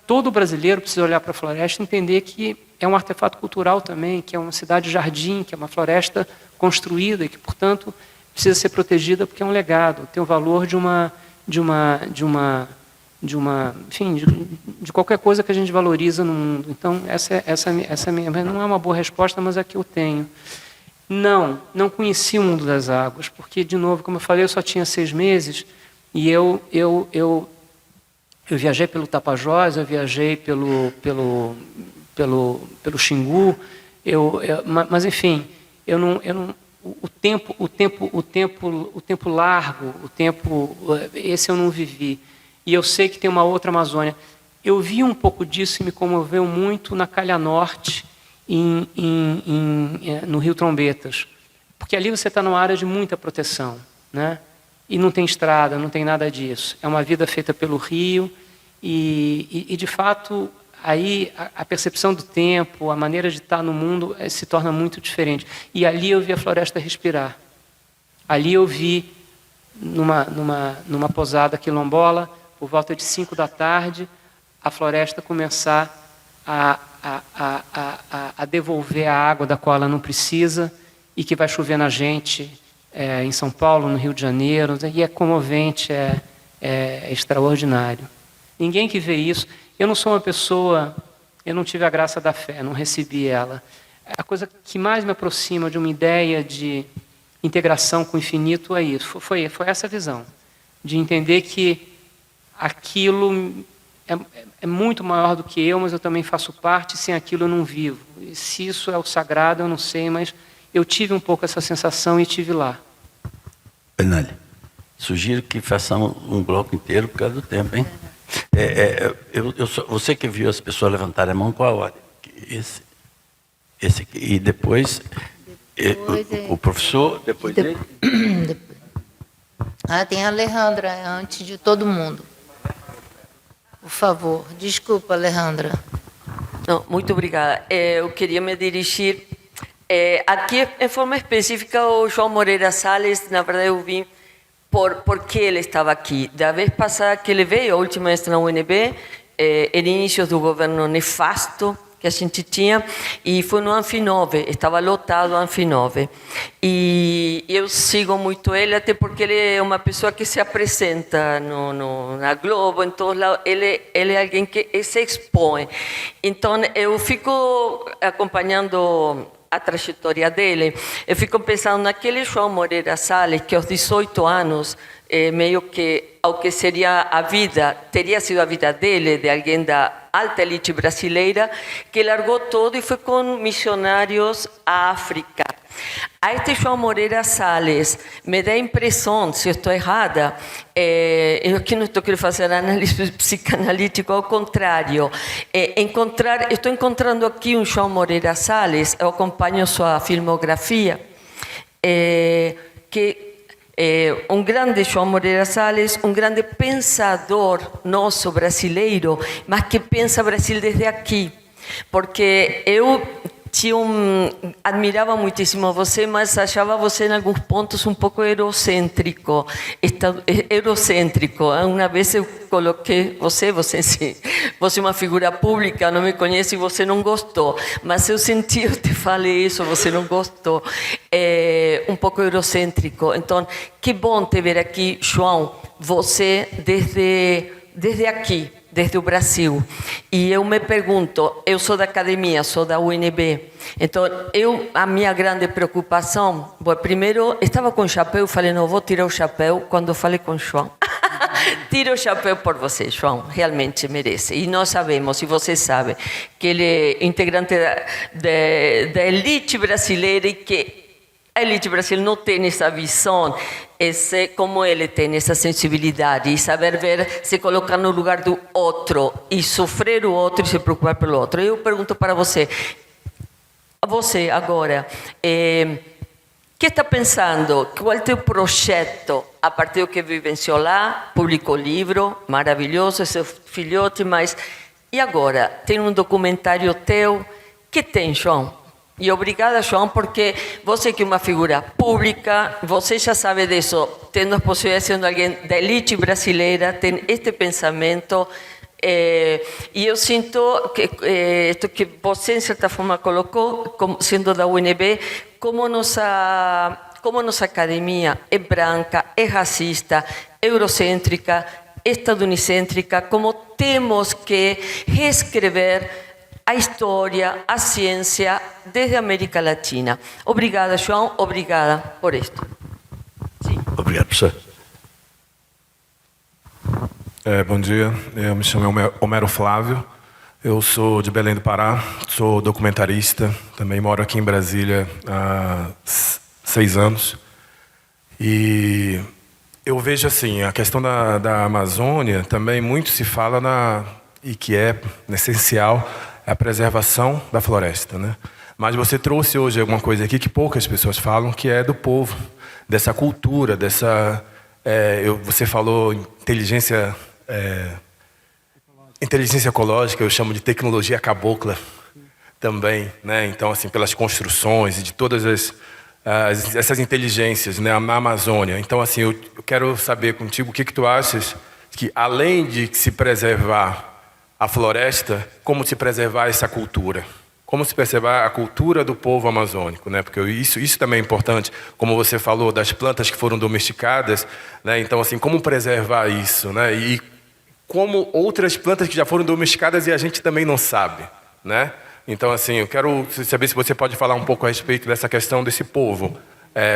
Speaker 2: todo brasileiro precisa olhar para a floresta e entender que é um artefato cultural também, que é uma cidade-jardim, que é uma floresta construída e que, portanto, precisa ser protegida porque é um legado, tem o valor de qualquer coisa que a gente valoriza no mundo. Então, essa minha não é uma boa resposta, mas é a que eu tenho. Não conheci o mundo das águas, porque, de novo, como eu falei, eu só tinha 6 meses e eu viajei pelo Tapajós, eu viajei pelo Xingu, mas, enfim, o tempo largo, esse eu não vivi. E eu sei que tem uma outra Amazônia. Eu vi um pouco disso e me comoveu muito na Calha Norte, no Rio Trombetas, porque ali você está numa área de muita proteção, né? E não tem estrada, não tem nada disso. É uma vida feita pelo rio e de fato, aí a percepção do tempo, a maneira de estar no mundo se torna muito diferente. E ali eu vi a floresta respirar. Ali eu vi, numa posada quilombola, por volta de 5 da tarde, a floresta começar a devolver a água da qual ela não precisa e que vai chover na gente em São Paulo, no Rio de Janeiro, e é comovente, é extraordinário. Ninguém que vê isso. Eu não sou uma pessoa, eu não tive a graça da fé, não recebi ela. A coisa que mais me aproxima de uma ideia de integração com o infinito é isso, foi essa visão, de entender que aquilo é muito maior do que eu, mas eu também faço parte, sem aquilo eu não vivo. E se isso é o sagrado, eu não sei, mas eu tive um pouco essa sensação e estive lá.
Speaker 7: Bernardi, sugiro que façamos um bloco inteiro por causa do tempo, hein? Você que viu as pessoas levantarem a mão, qual a ordem? Esse aqui. E depois o professor, depois dele?
Speaker 1: Tem a Alejandra, antes de todo mundo. Por favor. Desculpa, Alejandra.
Speaker 9: Não, muito obrigada. Eu queria me dirigir aqui, em forma específica, o João Moreira Salles. Na verdade, eu vim por que ele estava aqui. Da vez passada que ele veio, a última vez na UNB, era início do governo nefasto que a gente tinha, e foi no Anfinove, estava lotado o Anfinove. E eu sigo muito ele, até porque ele é uma pessoa que se apresenta na Globo, então ele é alguém que se expõe. Então, eu fico acompanhando a trajetória dele, eu fico pensando naquele João Moreira Salles, que aos 18 anos, meio que ao que seria a vida, teria sido a vida dele, de alguém da alta elite brasileira, que largou todo e foi com missionários à África. A este João Moreira Salles, me dá a impressão, se eu estou errada, eu aqui não estou querendo fazer análise psicanalítica, ao contrário, estou encontrando aqui um João Moreira Salles, eu acompanho sua filmografia, que um grande João Moreira Salles, um grande pensador nosso brasileiro, mas que pensa Brasil desde aqui. Porque eu admirava muitíssimo você, mas achava você em alguns pontos um pouco eurocêntrico. Uma vez eu coloquei você sim, você é uma figura pública, não me conhece e você não gostou, mas eu senti, eu te falei isso, você não gostou, um pouco eurocêntrico. Então, que bom te ver aqui, João, você desde aqui, desde o Brasil. E eu me pergunto, eu sou da academia, sou da UNB, então a minha grande preocupação, primeiro estava com o chapéu, falei, não, vou tirar o chapéu quando falei com o João. Tiro o chapéu por você, João, realmente merece. E nós sabemos, e você sabe, que ele é integrante da elite brasileira e que a elite brasileira não tem essa visão, como ele tem essa sensibilidade e saber ver, se colocar no lugar do outro e sofrer o outro e se preocupar pelo outro. Eu pergunto para você agora, que está pensando? Qual é o teu projeto? A partir do que vivenciou lá, publicou livro, maravilhoso, seu filhote, mas... E agora? Tem um documentário teu? Que tem, João? E obrigada, João, porque você que é uma figura pública, você já sabe disso, tendo a possibilidade de ser alguém da elite brasileira, tem este pensamento, e eu sinto que isto que você, em certa forma, colocou, sendo da UNB, como nossa academia é branca, é racista, eurocêntrica, estadunidentricêntrica, como temos que reescrever a história, a ciência desde a América Latina. Obrigada, João, obrigada por isto. Sim.
Speaker 7: Obrigado, professor.
Speaker 10: Bom dia, eu me chamo Homero Flávio, eu sou de Belém do Pará, sou documentarista, também moro aqui em Brasília há 6 anos. E eu vejo assim, a questão da Amazônia também muito se fala e que é essencial, a preservação da floresta, né? Mas você trouxe hoje alguma coisa aqui que poucas pessoas falam, que é do povo, dessa cultura, você falou inteligência ecológica, eu chamo de tecnologia cabocla também, né? Então, assim, pelas construções e de todas essas inteligências, né, na Amazônia. Então, assim, eu quero saber contigo o que tu achas que, além de se preservar a floresta, como se preservar essa cultura? Como se preservar a cultura do povo amazônico, né? Porque isso também é importante, como você falou, das plantas que foram domesticadas, né? Então, assim, como preservar isso, né? E como outras plantas que já foram domesticadas e a gente também não sabe, né? Então, assim, eu quero saber se você pode falar um pouco a respeito dessa questão desse povo,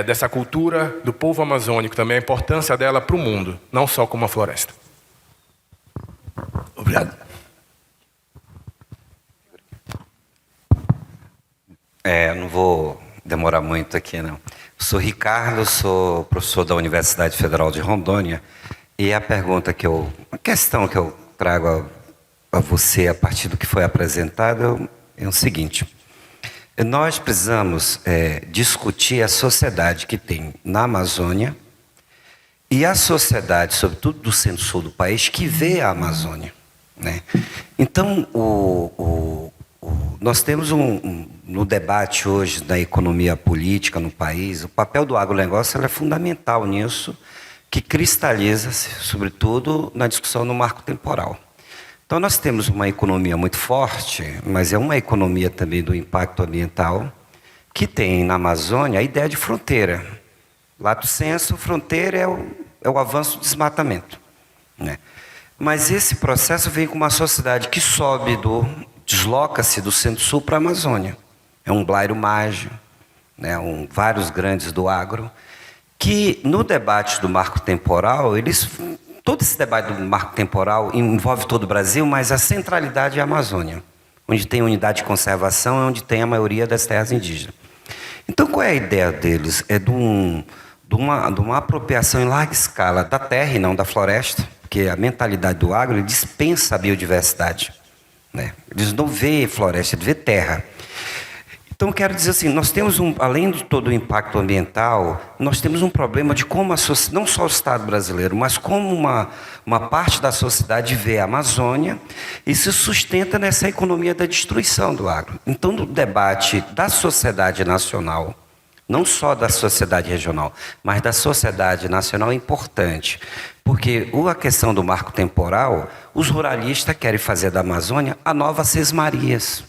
Speaker 10: dessa cultura do povo amazônico, também a importância dela para o mundo, não só como uma floresta.
Speaker 7: Obrigado.
Speaker 11: Não vou demorar muito aqui, não. Sou Ricardo, sou professor da Universidade Federal de Rondônia, e a questão que eu trago a você a partir do que foi apresentado é o seguinte: nós precisamos discutir a sociedade que tem na Amazônia e a sociedade, sobretudo do centro-sul do país, que vê a Amazônia, né? Então, nós temos no debate hoje da economia política no país, o papel do agronegócio é fundamental nisso, que cristaliza-se, sobretudo, na discussão no marco temporal. Então, nós temos uma economia muito forte, mas é uma economia também do impacto ambiental, que tem na Amazônia a ideia de fronteira. Lato sensu, fronteira é o avanço do desmatamento, né? Mas esse processo vem com uma sociedade que desloca-se do centro-sul para a Amazônia. É um Blairo Maggi, né, vários grandes do agro, que no debate do marco temporal, todo esse debate do marco temporal envolve todo o Brasil, mas a centralidade é a Amazônia, onde tem unidade de conservação, é onde tem a maioria das terras indígenas. Então, qual é a ideia deles? É de uma apropriação em larga escala da terra e não da floresta, porque a mentalidade do agro dispensa a biodiversidade, né? Eles não veem floresta, eles veem terra. Então, quero dizer assim, nós temos, além de todo o impacto ambiental, nós temos um problema de como não só o Estado brasileiro, mas como uma parte da sociedade vê a Amazônia e se sustenta nessa economia da destruição do agro. Então, no debate da sociedade nacional, não só da sociedade regional, mas da sociedade nacional é importante, porque a questão do marco temporal, os ruralistas querem fazer da Amazônia a nova Sesmarias.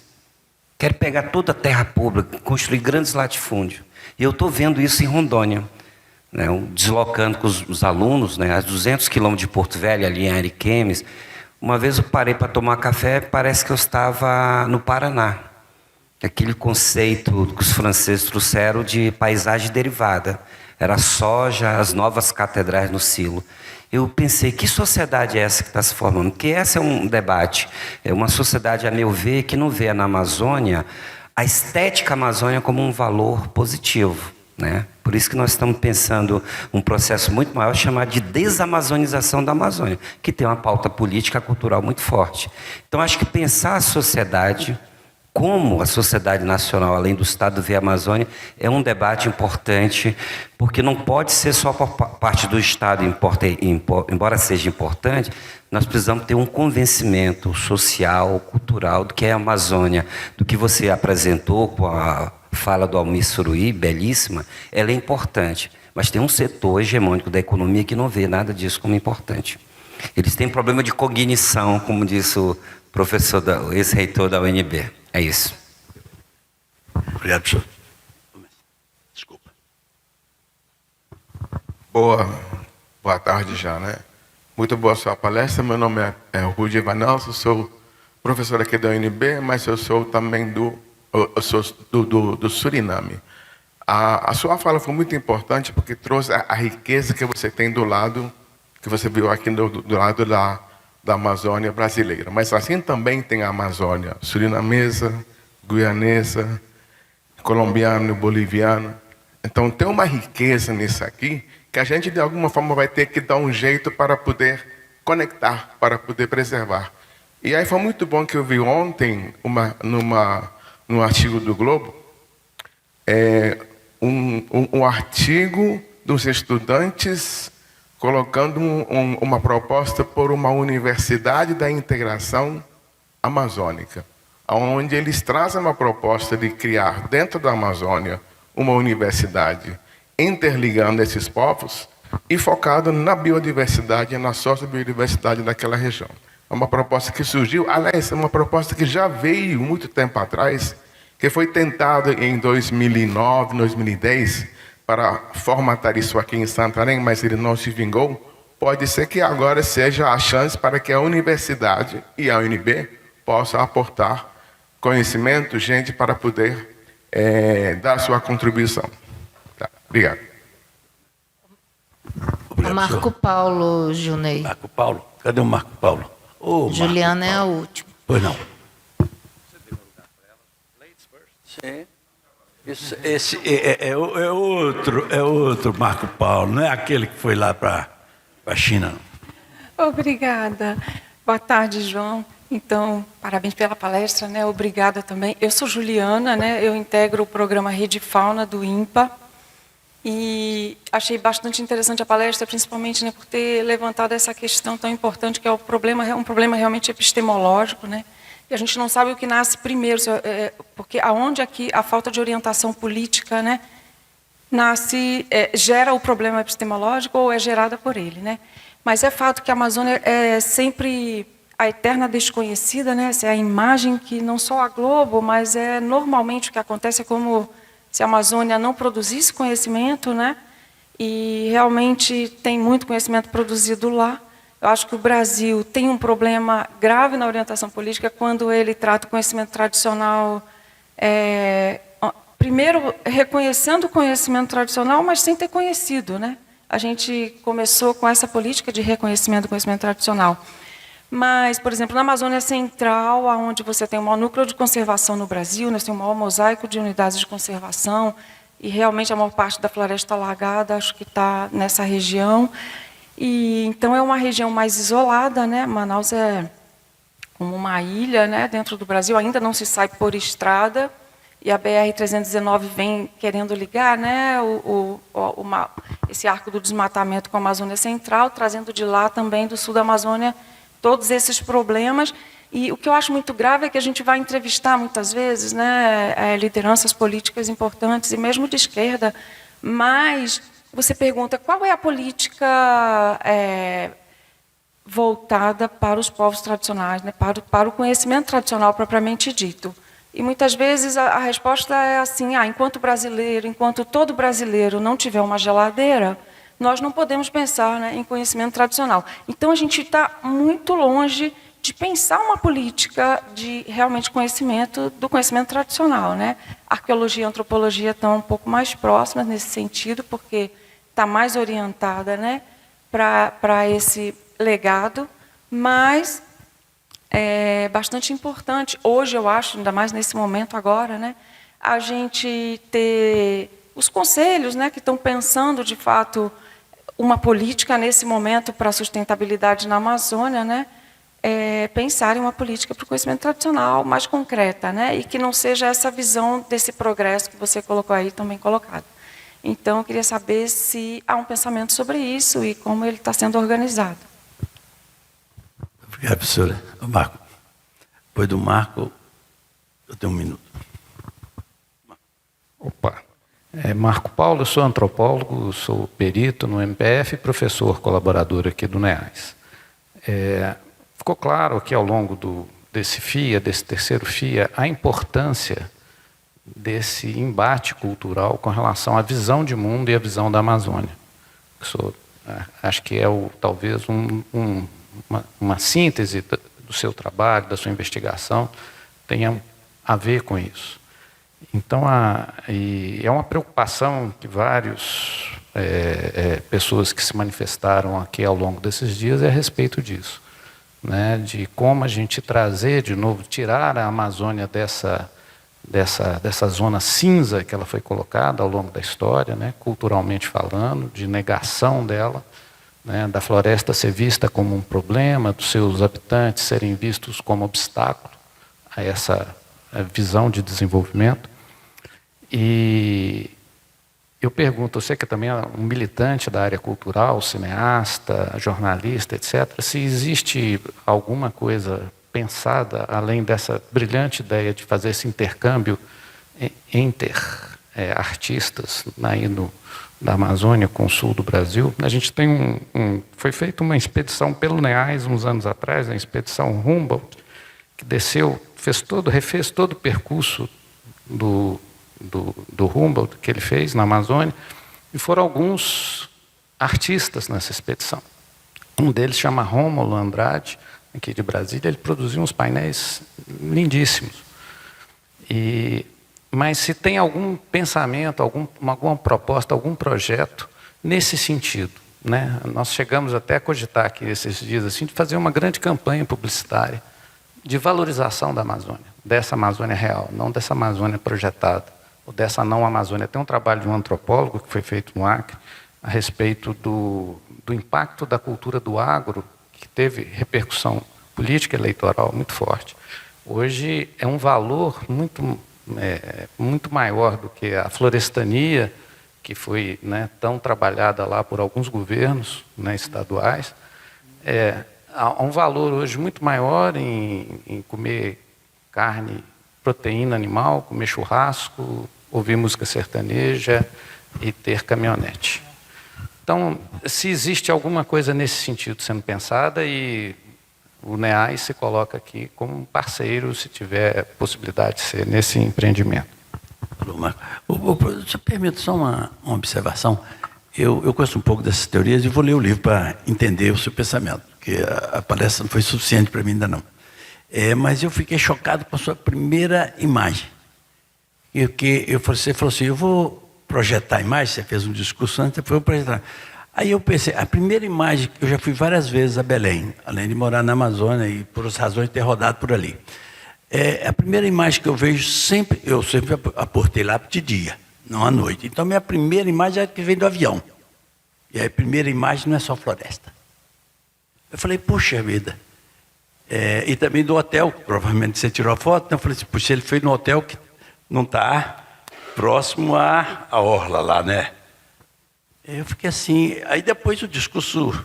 Speaker 11: Querem pegar toda a terra pública, construir grandes latifúndios. E eu estou vendo isso em Rondônia, né, deslocando com os alunos, né, a 200 quilômetros de Porto Velho, ali em Ariquemes. Uma vez eu parei para tomar café, parece que eu estava no Paraná. Aquele conceito que os franceses trouxeram de paisagem derivada. Era soja, as novas catedrais no silo. Eu pensei, que sociedade é essa que está se formando? Porque esse é um debate. É uma sociedade, a meu ver, que não vê na Amazônia a estética amazônica como um valor positivo, né? Por isso que nós estamos pensando um processo muito maior chamado de desamazonização da Amazônia, que tem uma pauta política cultural muito forte. Então, acho que pensar a sociedade, como a sociedade nacional, além do Estado, vê a Amazônia, é um debate importante, porque não pode ser só por parte do Estado, embora seja importante, nós precisamos ter um convencimento social, cultural do que é a Amazônia, do que você apresentou com a fala do Almir Suruí, belíssima, ela é importante, mas tem um setor hegemônico da economia que não vê nada disso como importante. Eles têm problema de cognição, como disse o professor, ex-reitor da UNB. É isso.
Speaker 7: Obrigado, professor. Desculpa.
Speaker 4: Boa tarde já, né? Muito boa a sua palestra. Meu nome é Rudi Vanelson, sou professor aqui da UNB, mas eu sou também do Suriname. A sua fala foi muito importante porque trouxe a riqueza que você tem do lado, que você viu aqui do lado da Amazônia brasileira. Mas assim também tem a Amazônia surinamesa, guianesa, colombiana, boliviana. Então tem uma riqueza nisso aqui que a gente de alguma forma vai ter que dar um jeito para poder conectar, para poder preservar. E aí foi muito bom que eu vi ontem, num artigo do Globo, um artigo dos estudantes colocando uma proposta por uma universidade da integração amazônica, onde eles trazem uma proposta de criar dentro da Amazônia uma universidade interligando esses povos e focado na biodiversidade e na sociobiodiversidade daquela região. É uma proposta que surgiu, aliás, é uma proposta que já veio muito tempo atrás, que foi tentado em 2009, 2010, para formatar isso aqui em Santarém, mas ele não se vingou. Pode ser que agora seja a chance para que a universidade e a UNB possam aportar conhecimento, gente, para poder dar sua contribuição. Tá, obrigado.
Speaker 1: O Marco Paulo, Junei.
Speaker 7: Marco Paulo? Cadê o Marco Paulo?
Speaker 1: Juliana é a última.
Speaker 7: Pois não. Sim. Esse é outro Marco Paulo, não é aquele que foi lá para a China.
Speaker 12: Obrigada. Boa tarde, João. Então, parabéns pela palestra, né? Obrigada também. Eu sou Juliana, né? Eu integro o programa Rede Fauna do INPA e achei bastante interessante a palestra, principalmente, né, por ter levantado essa questão tão importante que é um problema realmente epistemológico, né? E a gente não sabe o que nasce primeiro, porque aonde aqui a falta de orientação política, né, gera o problema epistemológico ou é gerada por ele, né? Mas é fato que a Amazônia é sempre a eterna desconhecida, né? Essa é a imagem que não só a Globo, mas normalmente o que acontece é como se a Amazônia não produzisse conhecimento, né? E realmente tem muito conhecimento produzido lá. Eu acho que o Brasil tem um problema grave na orientação política quando ele trata o conhecimento tradicional, primeiro reconhecendo o conhecimento tradicional, mas sem ter conhecido, né? A gente começou com essa política de reconhecimento do conhecimento tradicional. Mas, por exemplo, na Amazônia Central, onde você tem o maior núcleo de conservação no Brasil, nós temos o maior mosaico de unidades de conservação, e realmente a maior parte da floresta alagada, acho que está nessa região. E então é uma região mais isolada, né? Manaus é como uma ilha, né, dentro do Brasil, ainda não se sai por estrada, e a BR-319 vem querendo ligar, né, esse arco do desmatamento com a Amazônia Central, trazendo de lá também, do sul da Amazônia, todos esses problemas. E o que eu acho muito grave é que a gente vai entrevistar, muitas vezes, né, lideranças políticas importantes, e mesmo de esquerda, mas você pergunta qual é a política voltada para os povos tradicionais, né, para o conhecimento tradicional propriamente dito. E muitas vezes a resposta é assim, enquanto brasileiro, enquanto todo brasileiro não tiver uma geladeira, nós não podemos pensar, né, em conhecimento tradicional. Então a gente está muito longe de pensar uma política de realmente conhecimento, do conhecimento tradicional, né? Arqueologia e antropologia estão um pouco mais próximas nesse sentido, porque está mais orientada, né, para esse legado, mas é bastante importante, hoje eu acho, ainda mais nesse momento agora, né, a gente ter os conselhos, né, que estão pensando, de fato, uma política nesse momento para a sustentabilidade na Amazônia, né, pensar em uma política para o conhecimento tradicional mais concreta, né, e que não seja essa visão desse progresso que você colocou aí, também colocado. Então, eu queria saber se há um pensamento sobre isso e como ele está sendo organizado.
Speaker 7: Obrigado, professora. Marco. Depois do Marco, eu tenho 1 minuto.
Speaker 13: Opa. Marco Paulo, eu sou antropólogo, sou perito no MPF e professor colaborador aqui do NEAS. Ficou claro aqui ao longo desse FIA, desse terceiro FIA, a importância desse embate cultural com relação à visão de mundo e à visão da Amazônia. Acho que é talvez uma síntese do seu trabalho, da sua investigação, tenha a ver com isso. Então, é uma preocupação que várias pessoas que se manifestaram aqui ao longo desses dias é a respeito disso, né, de como a gente trazer de novo, tirar a Amazônia dessa zona cinza que ela foi colocada ao longo da história, né, culturalmente falando, de negação dela, né, da floresta ser vista como um problema, dos seus habitantes serem vistos como obstáculo a essa visão de desenvolvimento. E eu pergunto, você que também é um militante da área cultural, cineasta, jornalista, etc., se existe alguma coisa pensada, além dessa brilhante ideia de fazer esse intercâmbio entre artistas aí da Amazônia com o sul do Brasil. A gente tem foi feita uma expedição pelo NEAS uns anos atrás, a expedição Humboldt, que desceu, refez todo o percurso do Humboldt que ele fez na Amazônia, e foram alguns artistas nessa expedição. Um deles chama Rômulo Andrade, aqui de Brasília, ele produziu uns painéis lindíssimos. Mas se tem algum pensamento, alguma proposta, algum projeto nesse sentido, né? Nós chegamos até a cogitar aqui esses dias assim, de fazer uma grande campanha publicitária de valorização da Amazônia, dessa Amazônia real, não dessa Amazônia projetada, ou dessa não Amazônia. Tem um trabalho de um antropólogo que foi feito no Acre a respeito do impacto da cultura do agro, que teve repercussão política e eleitoral muito forte. Hoje é um valor muito maior do que a florestania, que foi, né, tão trabalhada lá por alguns governos, né, estaduais. Há um valor hoje muito maior em comer carne, proteína animal, comer churrasco, ouvir música sertaneja e ter caminhonete. Então, se existe alguma coisa nesse sentido sendo pensada, e o NEAS se coloca aqui como um parceiro, se tiver possibilidade de ser nesse empreendimento.
Speaker 7: Se permite só uma observação. Eu conheço um pouco dessas teorias e vou ler o livro para entender o seu pensamento, porque a palestra não foi suficiente para mim ainda não. Mas eu fiquei chocado com a sua primeira imagem. Você falou assim, eu vou projetar a imagem, você fez um discurso antes, eu vou projetar. Aí eu pensei, a primeira imagem, eu já fui várias vezes a Belém, além de morar na Amazônia e por as razões de ter rodado por ali. A primeira imagem que eu vejo, eu sempre aportei lá de dia, não à noite. Então, minha primeira imagem é a que vem do avião. E a primeira imagem não é só floresta. Eu falei, puxa vida. E também do hotel, provavelmente você tirou a foto, então eu falei assim, puxa, ele foi no hotel que não está próximo à orla lá, né? Eu fiquei assim, aí depois o discurso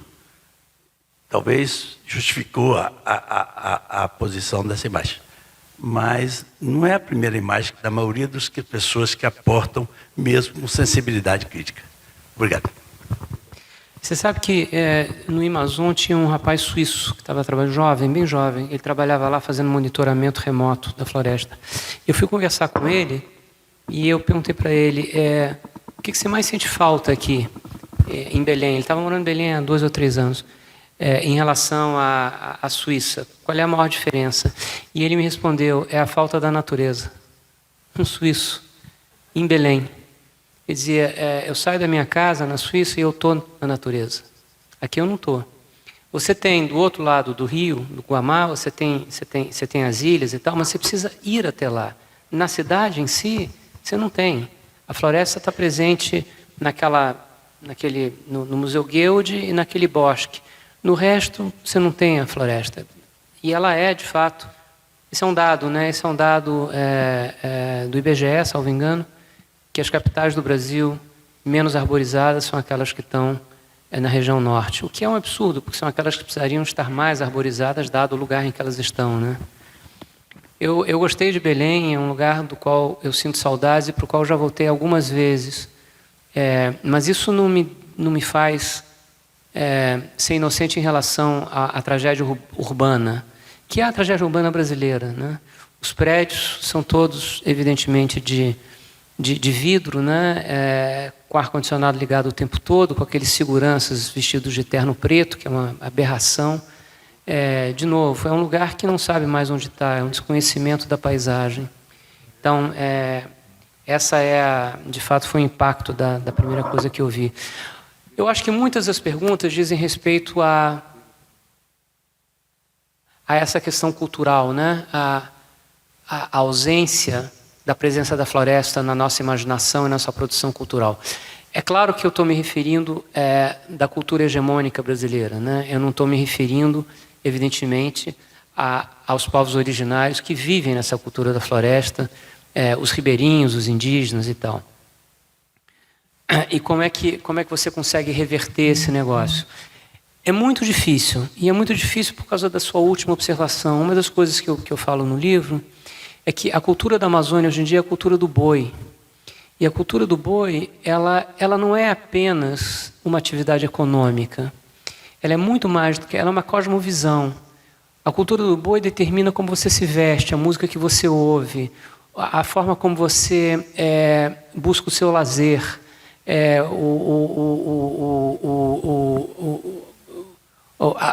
Speaker 7: talvez justificou a posição dessa imagem. Mas não é a primeira imagem da maioria das pessoas que aportam mesmo sensibilidade crítica. Obrigado.
Speaker 2: Você sabe que no Amazon tinha um rapaz suíço que estava trabalhando, jovem, bem jovem. Ele trabalhava lá fazendo monitoramento remoto da floresta. Eu fui conversar com ele e eu perguntei para ele o que você mais sente falta aqui em Belém. Ele estava morando em Belém há 2 ou 3 anos. Em relação à Suíça, qual é a maior diferença? E ele me respondeu, é a falta da natureza. Um suíço, em Belém. Ele dizia, eu saio da minha casa na Suíça e eu estou na natureza. Aqui eu não estou. Você tem, do outro lado do rio, do Guamá, você tem as ilhas e tal, mas você precisa ir até lá. Na cidade em si, você não tem. A floresta está presente no Museu Guild e naquele bosque. No resto, você não tem a floresta. E ela é, de fato, esse é um dado, né? Esse é um dado do IBGE, salvo engano, que as capitais do Brasil menos arborizadas são aquelas que estão na região norte. O que é um absurdo, porque são aquelas que precisariam estar mais arborizadas, dado o lugar em que elas estão, né? Eu gostei de Belém, é um lugar do qual eu sinto saudades e para o qual já voltei algumas vezes. Mas isso não me faz ser inocente em relação à tragédia urbana, que é a tragédia urbana brasileira, né? Os prédios são todos, evidentemente, de vidro, né? Com ar-condicionado ligado o tempo todo, com aqueles seguranças vestidos de terno preto, que é uma aberração. De novo, é um lugar que não sabe mais onde está, é um desconhecimento da paisagem. Então, de fato, foi o impacto da primeira coisa que eu vi. Eu acho que muitas das perguntas dizem respeito a essa questão cultural, né? A ausência da presença da floresta na nossa imaginação e na nossa produção cultural. É claro que eu estou me referindo da cultura hegemônica brasileira, né? Eu não estou me referindo, evidentemente, aos povos originários que vivem nessa cultura da floresta, os ribeirinhos, os indígenas e tal. E como é que você consegue reverter esse negócio? É muito difícil, e é muito difícil por causa da sua última observação. Uma das coisas que eu falo no livro é que a cultura da Amazônia hoje em dia é a cultura do boi. E a cultura do boi, ela não é apenas uma atividade econômica. Ela é muito mais do que... Ela é uma cosmovisão. A cultura do boi determina como você se veste, a música que você ouve, a forma como você busca o seu lazer,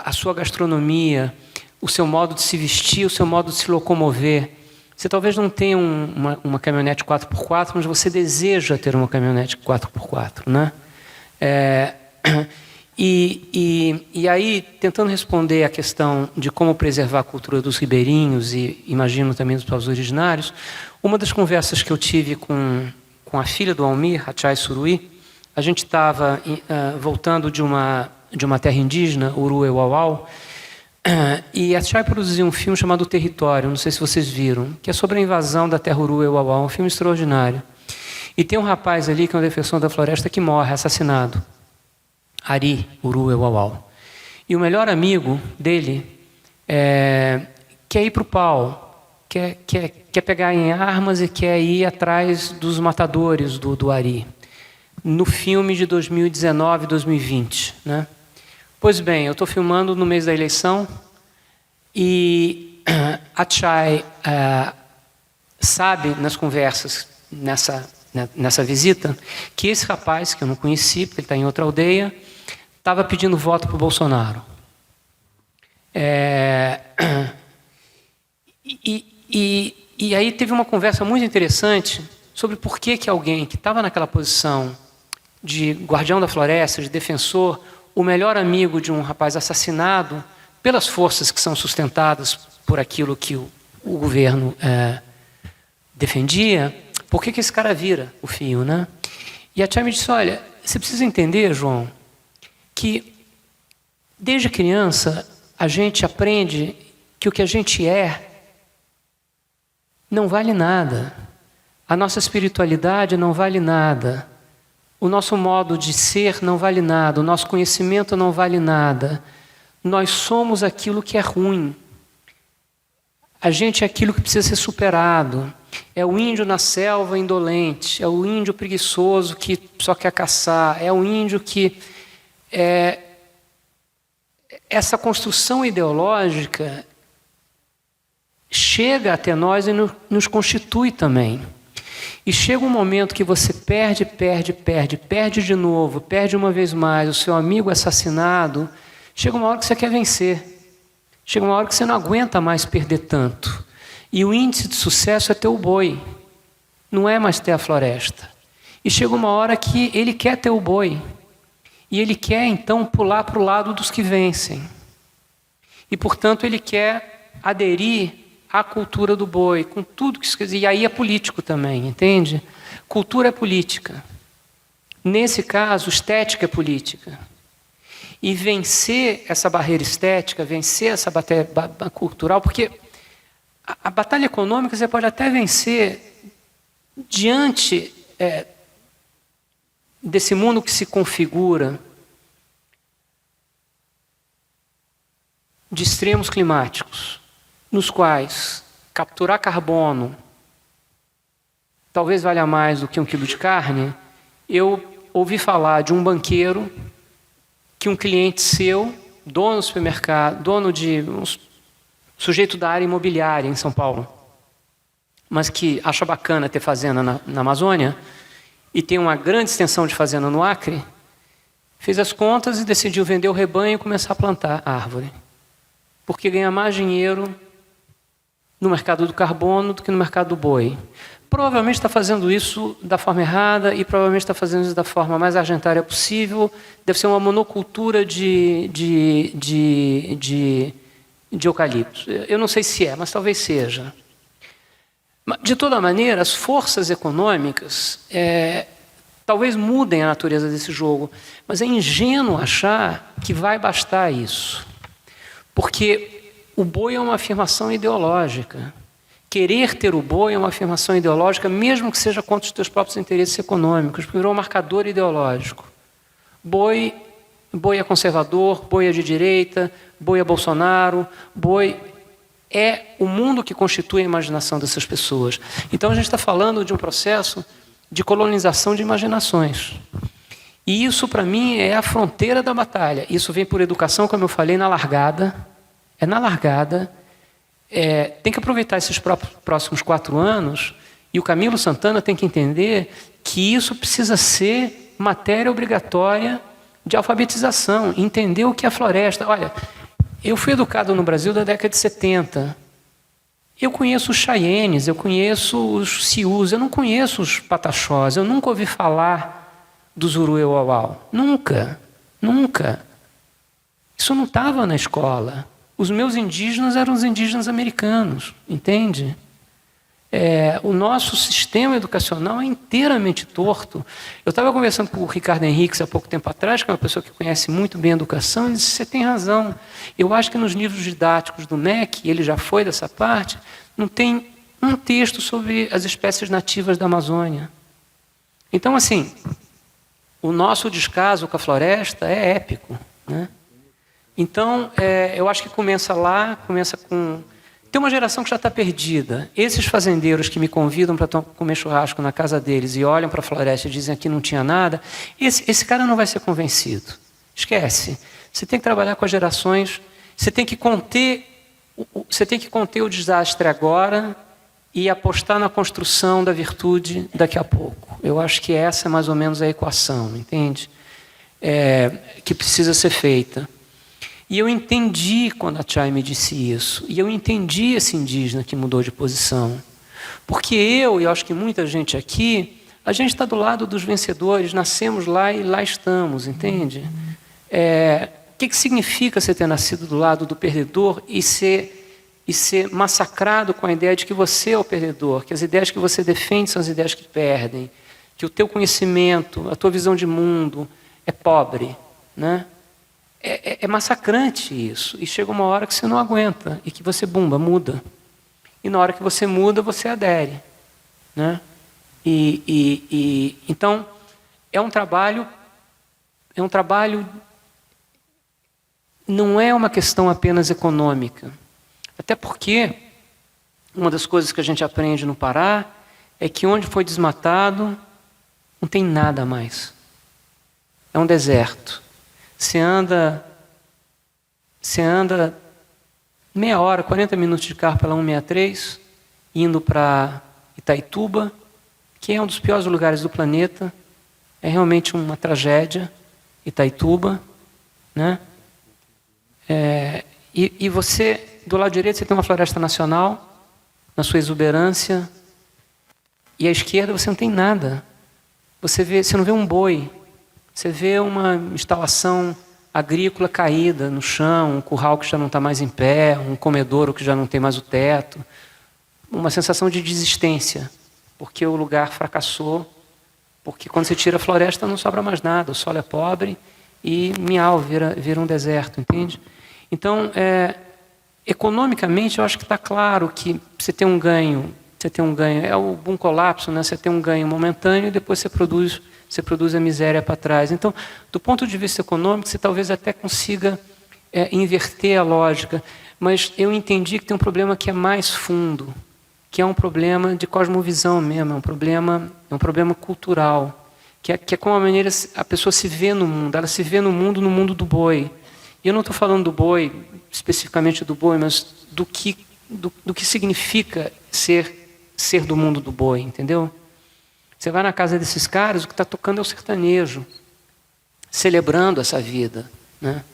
Speaker 2: a sua gastronomia, o seu modo de se vestir, o seu modo de se locomover. Você talvez não tenha uma caminhonete 4x4, mas você deseja ter uma caminhonete 4x4, né? E aí, tentando responder à questão de como preservar a cultura dos ribeirinhos e, imagino, também dos povos originários, uma das conversas que eu tive com a filha do Almir, a Chay Suruí, a gente estava voltando de uma terra indígena, Uruê-Uauau, e a Chay produziu um filme chamado Território, não sei se vocês viram, que é sobre a invasão da terra Uruê-Uauau, um filme extraordinário. E tem um rapaz ali, que é um defensor da floresta, que morre, assassinado. Ari Uruê-Uauau. E o melhor amigo dele quer ir para o pau, quer pegar em armas e quer ir atrás dos matadores do Ari, no filme de 2019, 2020, né? Pois bem, eu estou filmando no mês da eleição e a Chay sabe, nas conversas, nessa visita, que esse rapaz, que eu não conheci, porque ele está em outra aldeia, estava pedindo voto para o Bolsonaro. E aí teve uma conversa muito interessante sobre por que alguém que estava naquela posição de guardião da floresta, de defensor, o melhor amigo de um rapaz assassinado pelas forças que são sustentadas por aquilo que o governo defendia, por que esse cara vira o fio, né? E a Chay me disse, olha, você precisa entender, João, que desde criança a gente aprende que o que a gente não vale nada. A nossa espiritualidade não vale nada. O nosso modo de ser não vale nada. O nosso conhecimento não vale nada. Nós somos aquilo que é ruim. A gente é aquilo que precisa ser superado. É o índio na selva indolente. É o índio preguiçoso que só quer caçar. É o índio que... essa construção ideológica chega até nós e nos constitui também. E chega um momento que você perde de novo, perde uma vez mais, o seu amigo assassinado. Chega uma hora que você quer vencer. Chega uma hora que você não aguenta mais perder tanto. E o índice de sucesso é ter o boi, não é mais ter a floresta. E chega uma hora que ele quer ter o boi. E ele quer, então, pular para o lado dos que vencem. E, portanto, ele quer aderir à cultura do boi, com tudo que isso quer dizer. E aí é político também, entende? Cultura é política. Nesse caso, estética é política. E vencer essa barreira estética, vencer essa batalha cultural, porque a batalha econômica você pode até vencer diante desse mundo que se configura de extremos climáticos, nos quais capturar carbono talvez valha mais do que 1 quilo de carne. Eu ouvi falar de um banqueiro que um cliente seu, dono do supermercado, dono de um sujeito da área imobiliária em São Paulo, mas que acha bacana ter fazenda na Amazônia e tem uma grande extensão de fazenda no Acre, fez as contas e decidiu vender o rebanho e começar a plantar árvore. Porque ganha mais dinheiro no mercado do carbono do que no mercado do boi. Provavelmente está fazendo isso da forma errada e provavelmente está fazendo isso da forma mais argentária possível. Deve ser uma monocultura de eucalipto. Eu não sei se é, mas talvez seja. De toda maneira, as forças econômicas talvez mudem a natureza desse jogo, mas é ingênuo achar que vai bastar isso. Porque o boi é uma afirmação ideológica. Querer ter o boi é uma afirmação ideológica, mesmo que seja contra os teus próprios interesses econômicos, porque virou um marcador ideológico. Boi é conservador, boi é de direita, boi é Bolsonaro, boi é o mundo que constitui a imaginação dessas pessoas. Então a gente está falando de um processo de colonização de imaginações. E isso, para mim, é a fronteira da batalha. Isso vem por educação, como eu falei, na largada. É na largada. Tem que aproveitar esses próximos 4 anos, e o Camilo Santana tem que entender que isso precisa ser matéria obrigatória de alfabetização, entender o que é a floresta. Olha, eu fui educado no Brasil da década de 70. Eu conheço os Cheyennes, eu conheço os Sius, eu não conheço os Pataxós, eu nunca ouvi falar dos Uruê-Uauau. Nunca. Isso não estava na escola. Os meus indígenas eram os indígenas americanos, entende? O nosso sistema educacional é inteiramente torto. Eu estava conversando com o Ricardo Henriques há pouco tempo atrás, que é uma pessoa que conhece muito bem a educação, e ele disse: você tem razão. Eu acho que nos livros didáticos do MEC, ele já foi dessa parte, não tem um texto sobre as espécies nativas da Amazônia. Então, assim, o nosso descaso com a floresta é épico, né? Então, eu acho que começa lá, começa com... Tem uma geração que já está perdida. Esses fazendeiros que me convidam para comer churrasco na casa deles e olham para a floresta e dizem que não tinha nada, esse cara não vai ser convencido. Esquece. Você tem que trabalhar com as gerações, você tem que conter o desastre agora e apostar na construção da virtude daqui a pouco. Eu acho que essa é mais ou menos a equação, entende? Que precisa ser feita. E eu entendi quando a Chay me disse isso. E eu entendi esse indígena que mudou de posição. Porque eu, e eu acho que muita gente aqui, a gente está do lado dos vencedores, nascemos lá e lá estamos, entende? O que significa você ter nascido do lado do perdedor e ser massacrado com a ideia de que você é o perdedor, que as ideias que você defende são as ideias que perdem, que o teu conhecimento, a tua visão de mundo é pobre, né? É massacrante isso. E chega uma hora que você não aguenta e que você, muda. E na hora que você muda, você adere, né? Então, é um trabalho, não é uma questão apenas econômica. Até porque uma das coisas que a gente aprende no Pará é que onde foi desmatado não tem nada mais. É um deserto. Você anda meia hora, 40 minutos de carro pela 163, indo para Itaituba, que é um dos piores lugares do planeta. É realmente uma tragédia, Itaituba, né? E você, do lado direito, você tem uma floresta nacional, na sua exuberância, e à esquerda você não tem nada. Você não vê um boi, você vê uma instalação agrícola caída no chão, um curral que já não está mais em pé, um comedouro que já não tem mais o teto, uma sensação de desistência, porque o lugar fracassou, porque quando você tira a floresta não sobra mais nada, o solo é pobre e Miau vira um deserto, entende? Então, economicamente, eu acho que está claro que você tem um ganho, é o boom colapso, né? Você tem um ganho momentâneo e depois você produz a miséria para trás. Então, do ponto de vista econômico, você talvez até consiga inverter a lógica, mas eu entendi que tem um problema que é mais fundo, que é um problema de cosmovisão mesmo, é um problema cultural, que é como a maneira a pessoa se vê no mundo, ela se vê no mundo do boi. E eu não estou falando do boi, especificamente do boi, mas do que significa ser do mundo do boi, entendeu? Você vai na casa desses caras, o que está tocando é o sertanejo, celebrando essa vida, né?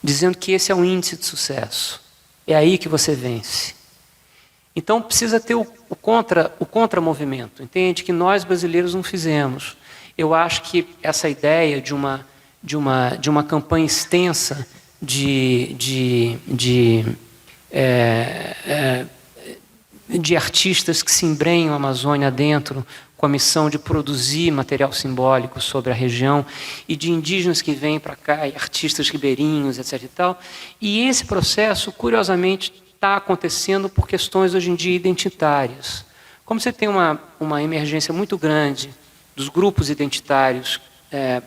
Speaker 2: Dizendo que esse é o índice de sucesso. É aí que você vence. Então precisa ter o contramovimento, entende? Que nós brasileiros não fizemos. Eu acho que essa ideia de uma campanha extensa de artistas que se embrenham a Amazônia dentro com a missão de produzir material simbólico sobre a região, e de indígenas que vêm para cá, e artistas ribeirinhos, etc. e tal. E esse processo, curiosamente, está acontecendo por questões hoje em dia identitárias. Como você tem uma emergência muito grande dos grupos identitários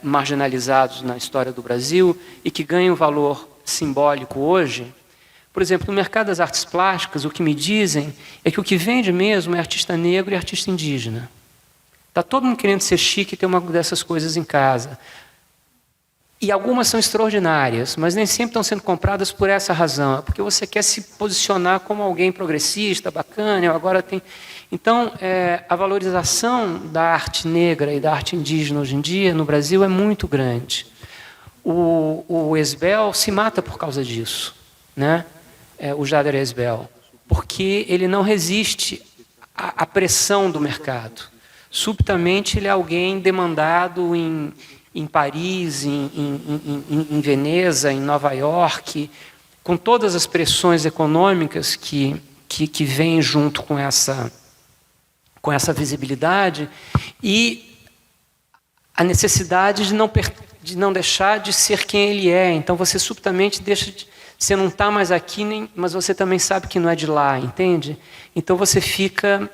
Speaker 2: marginalizados na história do Brasil e que ganham valor simbólico hoje, por exemplo, no mercado das artes plásticas, o que me dizem é que o que vende mesmo é artista negro e artista indígena. Está todo mundo querendo ser chique e ter uma dessas coisas em casa. E algumas são extraordinárias, mas nem sempre estão sendo compradas por essa razão. É porque você quer se posicionar como alguém progressista, bacana, agora tem... Então, a valorização da arte negra e da arte indígena hoje em dia, no Brasil, é muito grande. O Esbel se mata por causa disso, né? O Jader Esbel, porque ele não resiste à pressão do mercado. Subitamente, ele é alguém demandado em Paris, em Veneza, em Nova York, com todas as pressões econômicas que vêm junto com essa visibilidade e a necessidade de não deixar de ser quem ele é. Então, você subitamente você não está mais aqui, mas você também sabe que não é de lá, entende? Então, você fica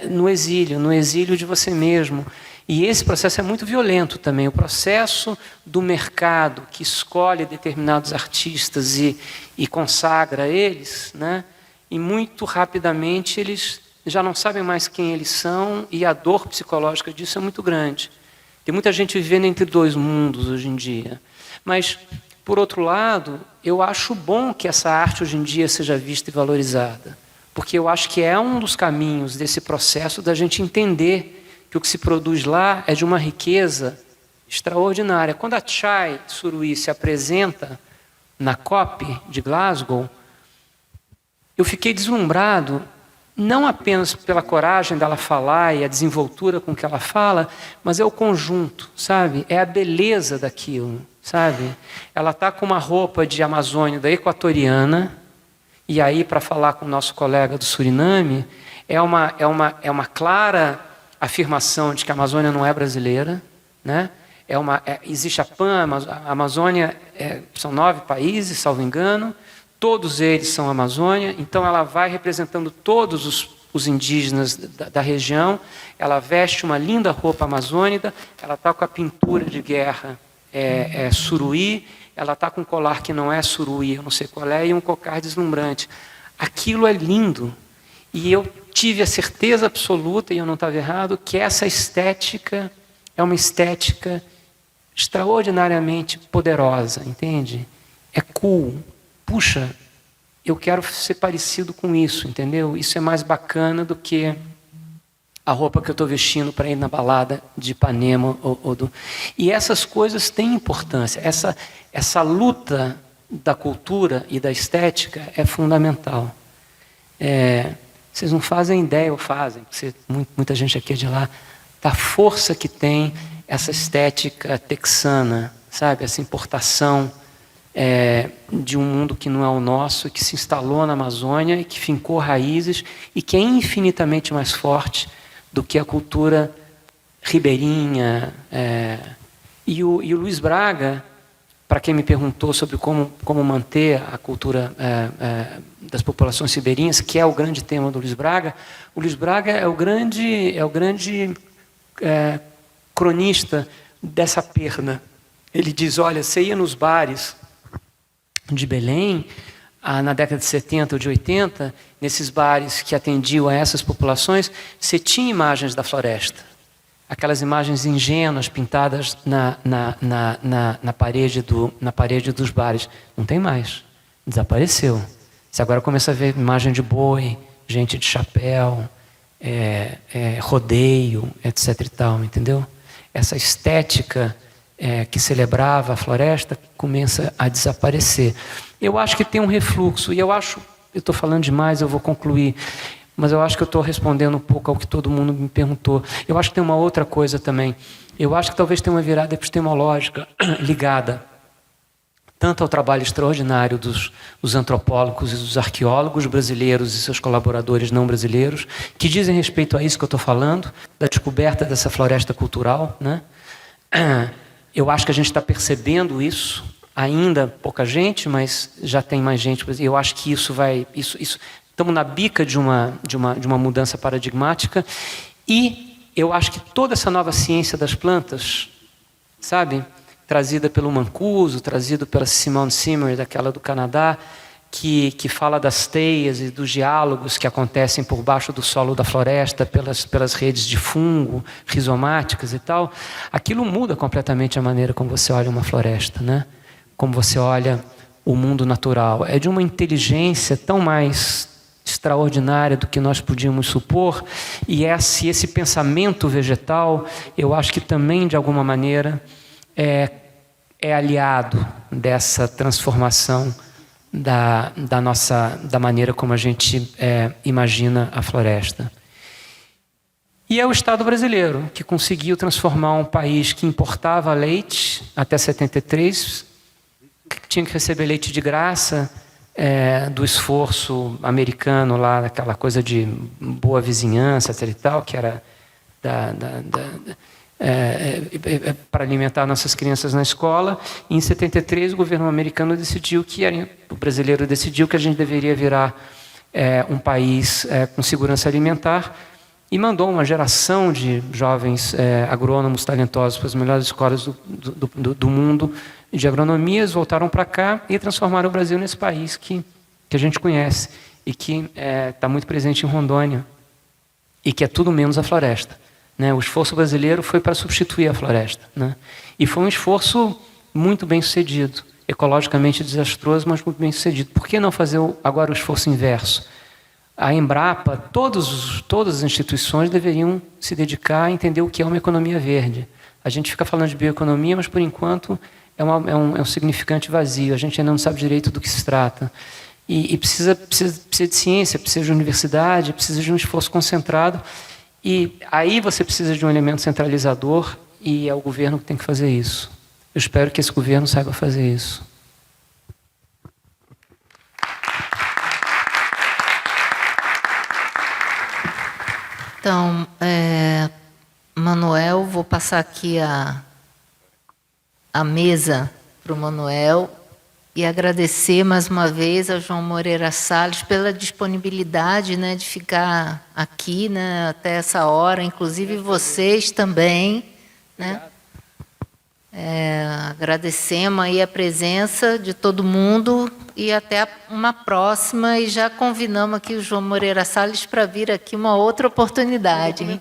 Speaker 2: no exílio de você mesmo. E esse processo é muito violento também. O processo do mercado que escolhe determinados artistas e consagra eles, né? E muito rapidamente eles já não sabem mais quem eles são e a dor psicológica disso é muito grande. Tem muita gente vivendo entre dois mundos hoje em dia. Mas, por outro lado, eu acho bom que essa arte hoje em dia seja vista e valorizada, porque eu acho que é um dos caminhos desse processo da gente entender que o que se produz lá é de uma riqueza extraordinária. Quando a Chai Suruí se apresenta na COP de Glasgow, eu fiquei deslumbrado, não apenas pela coragem dela falar e a desenvoltura com que ela fala, mas é o conjunto, sabe? É a beleza daquilo, sabe? Ela está com uma roupa de amazônida equatoriana, e aí, para falar com o nosso colega do Suriname, é uma clara afirmação de que a Amazônia não é brasileira, né? Existe a PAN, a Amazônia são 9 países, salvo engano, todos eles são Amazônia, então ela vai representando todos os indígenas da região. Ela veste uma linda roupa amazônica, ela está com a pintura de guerra suruí, ela está com um colar que não é suruí, eu não sei qual é, e um cocar deslumbrante. Aquilo é lindo. E eu tive a certeza absoluta, e eu não estava errado, que essa estética é uma estética extraordinariamente poderosa, entende? É cool. Puxa, eu quero ser parecido com isso, entendeu? Isso é mais bacana do que a roupa que eu estou vestindo para ir na balada de Ipanema. E essas coisas têm importância. Essa luta da cultura e da estética é fundamental. Vocês não fazem ideia, ou fazem, porque muita gente aqui é de lá, da força que tem essa estética texana, sabe? Essa importação de um mundo que não é o nosso, que se instalou na Amazônia e que fincou raízes e que é infinitamente mais forte do que a cultura ribeirinha. E o Luiz Braga, para quem me perguntou sobre como manter a cultura das populações ribeirinhas, que é o grande tema do Luiz Braga, o Luiz Braga é o grande cronista dessa perda. Ele diz, olha, você ia nos bares de Belém, na década de 70 ou de 80, nesses bares que atendiam a essas populações, você tinha imagens da floresta. Aquelas imagens ingênuas pintadas na parede dos bares. Não tem mais. Desapareceu. Você agora começa a ver imagem de boi, gente de chapéu, rodeio, etc. e tal, entendeu? Essa estética que celebrava a floresta começa a desaparecer. Eu acho que tem um refluxo, e eu estou falando demais, eu vou concluir, mas eu acho que eu estou respondendo um pouco ao que todo mundo me perguntou. Eu acho que tem uma outra coisa também. Eu acho que talvez tenha uma virada epistemológica ligada tanto ao trabalho extraordinário dos antropólogos e dos arqueólogos brasileiros e seus colaboradores não brasileiros, que dizem respeito a isso que eu estou falando, da descoberta dessa floresta cultural, né? Eu acho que a gente está percebendo isso, ainda pouca gente, mas já tem mais gente. Eu acho que isso vai... Estamos na bica de uma mudança paradigmática, e eu acho que toda essa nova ciência das plantas, sabe, trazida pelo Mancuso, trazido pela Simone Simmer, daquela do Canadá, que fala das teias e dos diálogos que acontecem por baixo do solo da floresta, pelas redes de fungo, rizomáticas e tal, aquilo muda completamente a maneira como você olha uma floresta, né? Como você olha o mundo natural. É de uma inteligência tão mais extraordinária do que nós podíamos supor, e esse pensamento vegetal, eu acho que também, de alguma maneira, é aliado dessa transformação da maneira como a gente imagina a floresta. E é o Estado brasileiro que conseguiu transformar um país que importava leite até 73, que tinha que receber leite de graça, do esforço americano lá, daquela coisa de boa vizinhança, etc. e tal, que era para alimentar nossas crianças na escola. E em 73 o governo americano decidiu o brasileiro decidiu que a gente deveria virar um país com segurança alimentar, e mandou uma geração de jovens agrônomos talentosos para as melhores escolas do mundo de agronomia. Eles voltaram para cá e transformaram o Brasil nesse país que a gente conhece e que está muito presente em Rondônia, e que é tudo menos a floresta. Né? O esforço brasileiro foi para substituir a floresta, né? E foi um esforço muito bem sucedido, ecologicamente desastroso, mas muito bem sucedido. Por que não fazer agora o esforço inverso? A Embrapa, todas as instituições deveriam se dedicar a entender o que é uma economia verde. A gente fica falando de bioeconomia, mas por enquanto é um significante vazio. A gente ainda não sabe direito do que se trata. E precisa de ciência, precisa de universidade, precisa de um esforço concentrado. E aí você precisa de um elemento centralizador, e é o governo que tem que fazer isso. Eu espero que esse governo saiba fazer isso.
Speaker 1: Então, Manuel, vou passar aqui a mesa para o Manuel. E agradecer mais uma vez ao João Moreira Salles pela disponibilidade, né, de ficar aqui, né, até essa hora, inclusive vocês também, né? Agradecemos aí a presença de todo mundo e até uma próxima, e já convidamos aqui o João Moreira Salles para vir aqui uma outra oportunidade, hein?